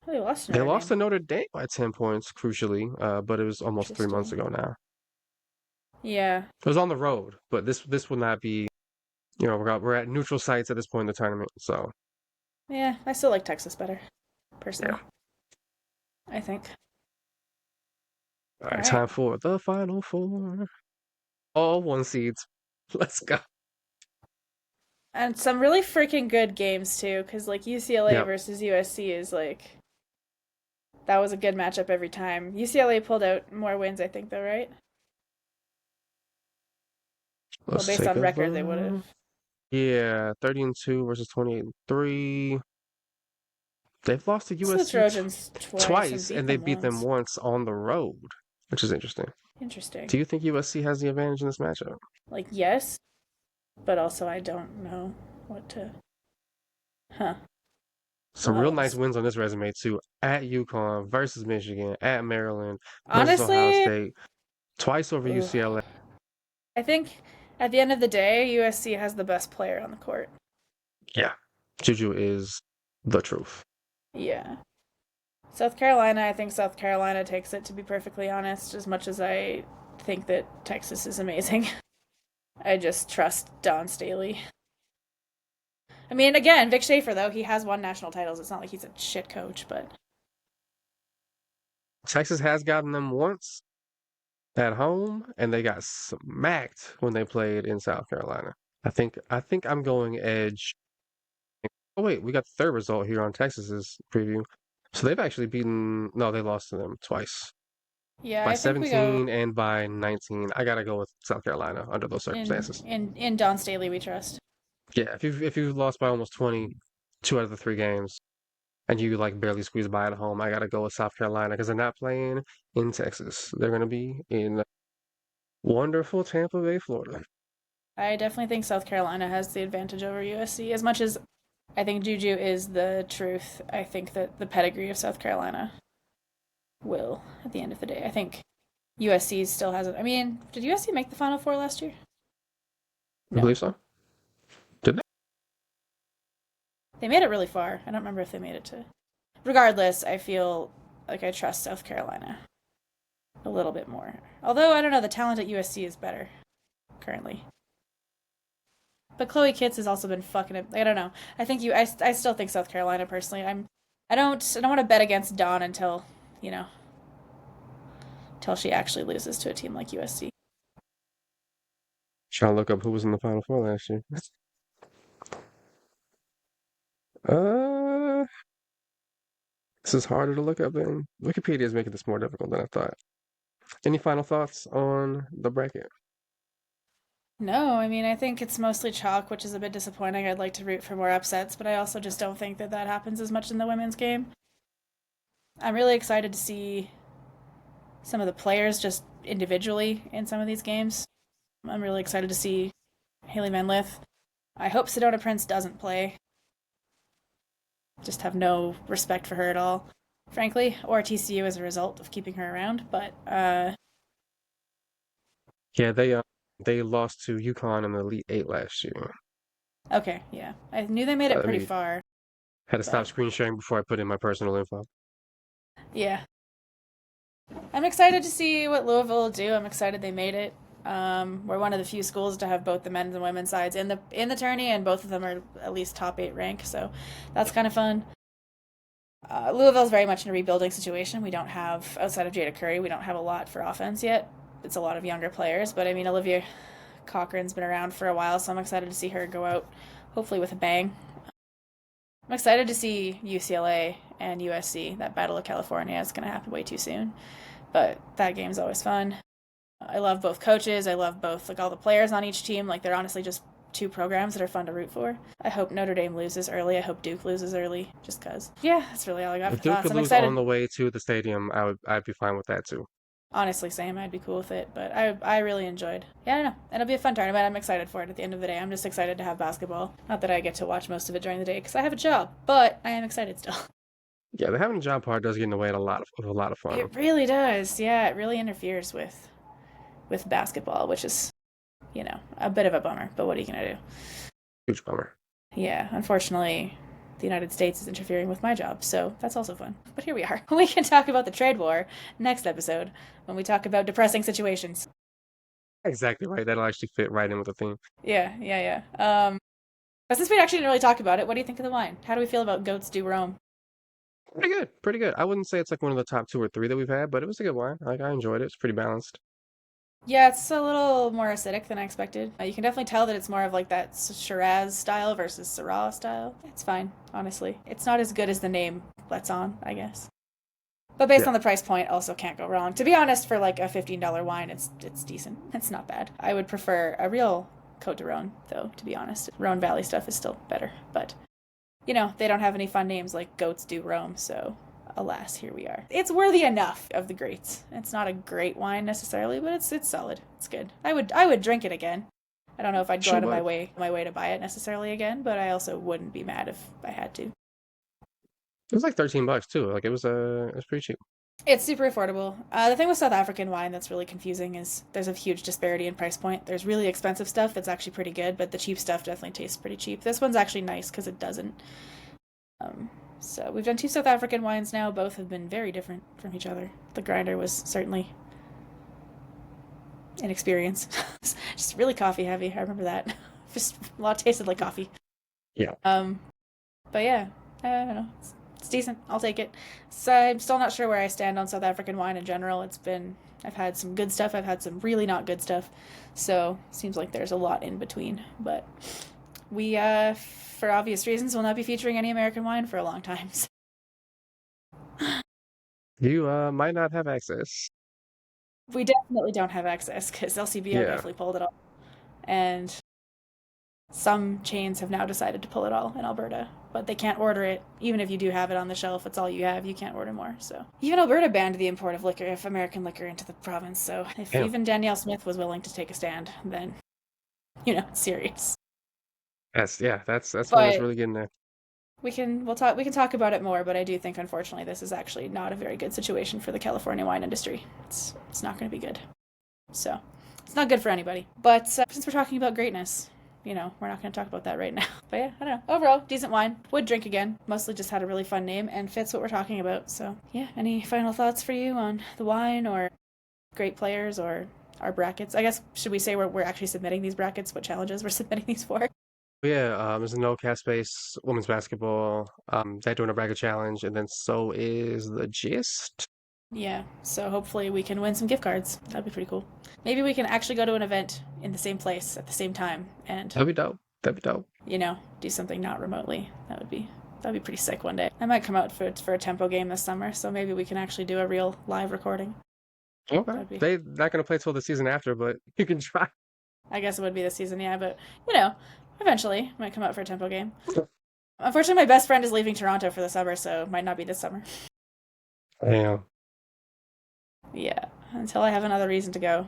Oh, they lost to They Notre lost Dame. to Notre Dame by 10 points, crucially, but it was almost 3 months Interesting. ago now. Yeah. It was on the road, but this will not be. We're at neutral sites at this point in the tournament, so Yeah. I still like Texas better, yeah. personally. I think. All All right, right. time for the final four. All one seeds. Let's go. And some really freaking good games too, because like UCLA Yep. versus USC is like that was a good matchup every time. UCLA pulled out more wins, I think, though, right? Well, Let's based take on a record, they would have. look. Yeah, 30-2 versus 28-3. They've lost to So the USC Trojans twice and twice, beat and they them beat them once. once on the road, which is interesting. Interesting. Do you think USC has the advantage in this matchup? Like yes, but also I don't know what to. Huh. Some real nice Well, wins on this resume too. At UConn versus Michigan, at Maryland versus Ohio honestly, State, twice over ugh. UCLA. I think at the end of the day, USC has the best player on the court. Yeah, Juju is the truth. Yeah. South Carolina, I think South Carolina takes it, to be perfectly honest, as much as I think that Texas is amazing. I just trust Don Staley. I mean, again, Vic Schaefer, though, he has won national titles. It's not like he's a shit coach, but Texas has gotten them once at home, and they got smacked when they played in South Carolina. I think I'm going edge. Oh wait, we got the third result here on Texas's preview. So they've actually beaten. No, they lost to them twice yeah, by I think we go 17 and by 19. I gotta go with South Carolina under those in circumstances. in in Don Staley we trust. Yeah, if you've lost by almost 20, 2 out of the 3 games, and you like barely squeeze by at home, I gotta go with South Carolina because they're not playing in Texas. They're gonna be in wonderful Tampa Bay, Florida. I definitely think South Carolina has the advantage over USC. As much as I think Juju is the truth, I think that the pedigree of South Carolina will at the end of the day. I think USC still hasn't. I mean, did USC make the Final Four last year? I No. believe so. Did they? They made it really far. I don't remember if they made it to. Regardless, I feel like I trust South Carolina a little bit more. Although, I don't know, the talent at USC is better currently. But Chloe Kitts has also been fucking it. I don't know. I think I still think South Carolina personally. I don't want to bet against Dawn until, you know, until she actually loses to a team like USC. Trying to look up who was in the Final Four last year. Uh, this is harder to look up than Wikipedia is making this more difficult than I thought. Any final thoughts on the bracket? No, I mean, I think it's mostly chalk, which is a bit disappointing. I'd like to root for more upsets, but I also just don't think that that happens as much in the women's game. I'm really excited to see some of the players just individually in some of these games. I'm really excited to see Haley Van Lith. I hope Sedona Prince doesn't play. Just have no respect for her at all, frankly, or TCU as a result of keeping her around. But Yeah, they lost to UConn in the Elite Eight last year. okay, yeah, I knew they made it Let pretty me far, had to stop but screen sharing before I put in my personal info. yeah, I'm excited to see what Louisville will do. I'm excited they made it. We're one of the few schools to have both the men's and women's sides in the tourney, and both of them are at least top 8 rank, so that's kind of fun. Louisville's very much in a rebuilding situation. We don't have, outside of Jada Curry, we don't have a lot for offense yet. It's a lot of younger players, but I mean, Olivia Cochran's been around for a while, so I'm excited to see her go out, hopefully with a bang. I'm excited to see UCLA and USC. That Battle of California is going to happen way too soon, but that game's always fun. I love both coaches. I love both like all the players on each team. Like they're honestly just two programs that are fun to root for. I hope Notre Dame loses early. I hope Duke loses early, just cause. Yeah, that's really all I got If for Duke thoughts. could I'm lose on excited. the way to the stadium, I'd be fine with that too. Honestly, same. I'd be cool with it, but I really enjoyed. Yeah, I don't know. It'll be a fun tournament. I'm excited for it. At the end of the day, I'm just excited to have basketball. Not that I get to watch most of it during the day because I have a job, but I am excited still. Yeah, the having a job part does get in the way of a lot of fun. It really does. Yeah, it really interferes with basketball, which is a bit of a bummer. But what are you gonna do? Huge bummer. Yeah, unfortunately, the United States is interfering with my job, so that's also fun. But here we are. We can talk about the trade war next episode when we talk about depressing situations. Exactly right. That'll actually fit right in with the theme. Yeah, yeah, yeah. But since we actually didn't really talk about it, what do you think of the wine? How do we feel about Goats Do Roam? Pretty good, pretty good. I wouldn't say it's like one of the top two or three that we've had, but it was a good wine. Like I enjoyed it. It's pretty balanced. Yeah, it's a little more acidic than I expected. You can definitely tell that it's more of like that Shiraz style versus Syrah style. It's fine, honestly. It's not as good as the name lets on, I guess. But based Yeah. on the price point, also can't go wrong. To be honest, for like a $15 wine, it's decent. It's not bad. I would prefer a real Cote de Rhone, though. To be honest, Rhone Valley stuff is still better. But they don't have any fun names like Goats Do Roam, so alas, here we are. It's worthy enough of the greats. It's not a great wine necessarily, but it's solid. It's good. I would drink it again. I don't know if I'd go Sure out of would. my way to buy it necessarily again, but I also wouldn't be mad if I had to. It was like $13 too. Like it was pretty cheap. It's super affordable. The thing with South African wine that's really confusing is there's a huge disparity in price point. There's really expensive stuff that's actually pretty good, but the cheap stuff definitely tastes pretty cheap. This one's actually nice because it doesn't. Um, so we've done two South African wines now. Both have been very different from each other. The grinder was certainly an experience. Just really coffee heavy. I remember that. Just a lot tasted like coffee. Yeah. But yeah, I don't know. It's decent. I'll take it. So I'm still not sure where I stand on South African wine in general. I've had some good stuff. I've had some really not good stuff. So seems like there's a lot in between. But we, for obvious reasons, will not be featuring any American wine for a long time. So You might not have access. we definitely don't have access because LCBO Yeah. definitely pulled it all. And some chains have now decided to pull it all in Alberta, but they can't order it. Even if you do have it on the shelf, it's all you have. You can't order more. So even Alberta banned the import of liquor, of American liquor, into the province. So if Damn. even Danielle Smith was willing to take a stand, then it's serious. That's when it's But really getting there. we can talk about it more. But I do think, unfortunately, this is actually not a very good situation for the California wine industry. It's not going to be good. So it's not good for anybody. But since we're talking about greatness, we're not going to talk about that right now. But yeah, I don't know. Overall, decent wine. Would drink again. Mostly just had a really fun name and fits what we're talking about. So yeah, any final thoughts for you on the wine or great players or our brackets? I guess, should we say we're actually submitting these brackets? What challenges we're submitting these for? But yeah, there's a no cap space, women's basketball, they're doing a bracket challenge, and then so is the gist. Yeah, so hopefully we can win some gift cards. That'd be pretty cool. Maybe we can actually go to an event in the same place at the same time and, That'd be dope. That'd be dope. do something not remotely. That'd be pretty sick one day. I might come out for a tempo game this summer, so maybe we can actually do a real live recording. Okay. That'd be. They're not going to play till the season after, but you can try. I guess it would be this season, yeah. But eventually might come out for a Tempo game. Unfortunately, my best friend is leaving Toronto for the summer, so it might not be this summer. Damn. Yeah, until I have another reason to go.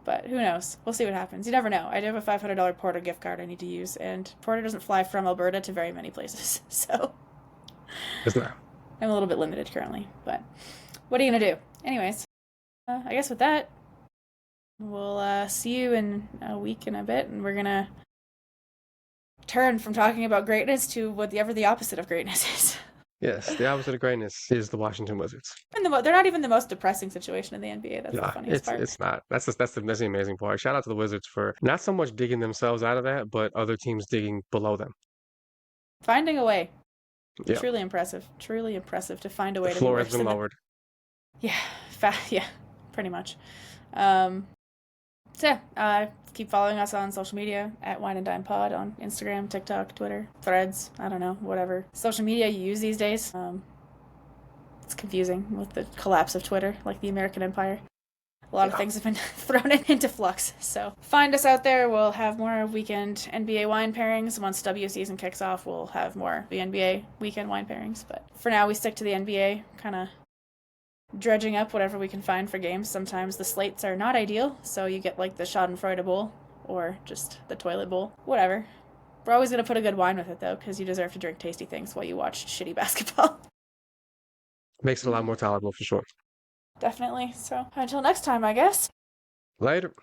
But who knows? We'll see what happens. You never know. I do have a $500 Porter gift card I need to use, and Porter doesn't fly from Alberta to very many places, so It's not. I'm a little bit limited currently. But what are you gonna do? Anyways, I guess with that, we'll see you in a week and a bit, and we're gonna turn from talking about greatness to whatever the opposite of greatness is. Yes, the opposite of greatness is the Washington Wizards. And they're not even the most depressing situation in the NBA. That's the Yeah, funniest part. it's not. That's the amazing part. Shout out to the Wizards for not so much digging themselves out of that, but other teams digging below them. Finding a way. Yeah, Truly impressive. Truly impressive to find a the way to be floor has worse been than lowered. Yeah, yeah, pretty much. So yeah, keep following us on social media at Wine and Dime Pod on Instagram, TikTok, Twitter, Threads. I don't know, whatever social media you use these days. It's confusing with the collapse of Twitter, like the American Empire. A lot of things have been thrown into flux. So find us out there. We'll have more weekend NBA wine pairings. Once W season kicks off, we'll have more the NBA weekend wine pairings. But for now, we stick to the NBA, kind of dredging up whatever we can find for games. Sometimes the slates are not ideal, so you get like the Schadenfreude Bowl or just the toilet bowl. Whatever. We're always going to put a good wine with it, though, because you deserve to drink tasty things while you watch shitty basketball. Makes it a lot more tolerable for sure. Definitely. So until next time, I guess. Later.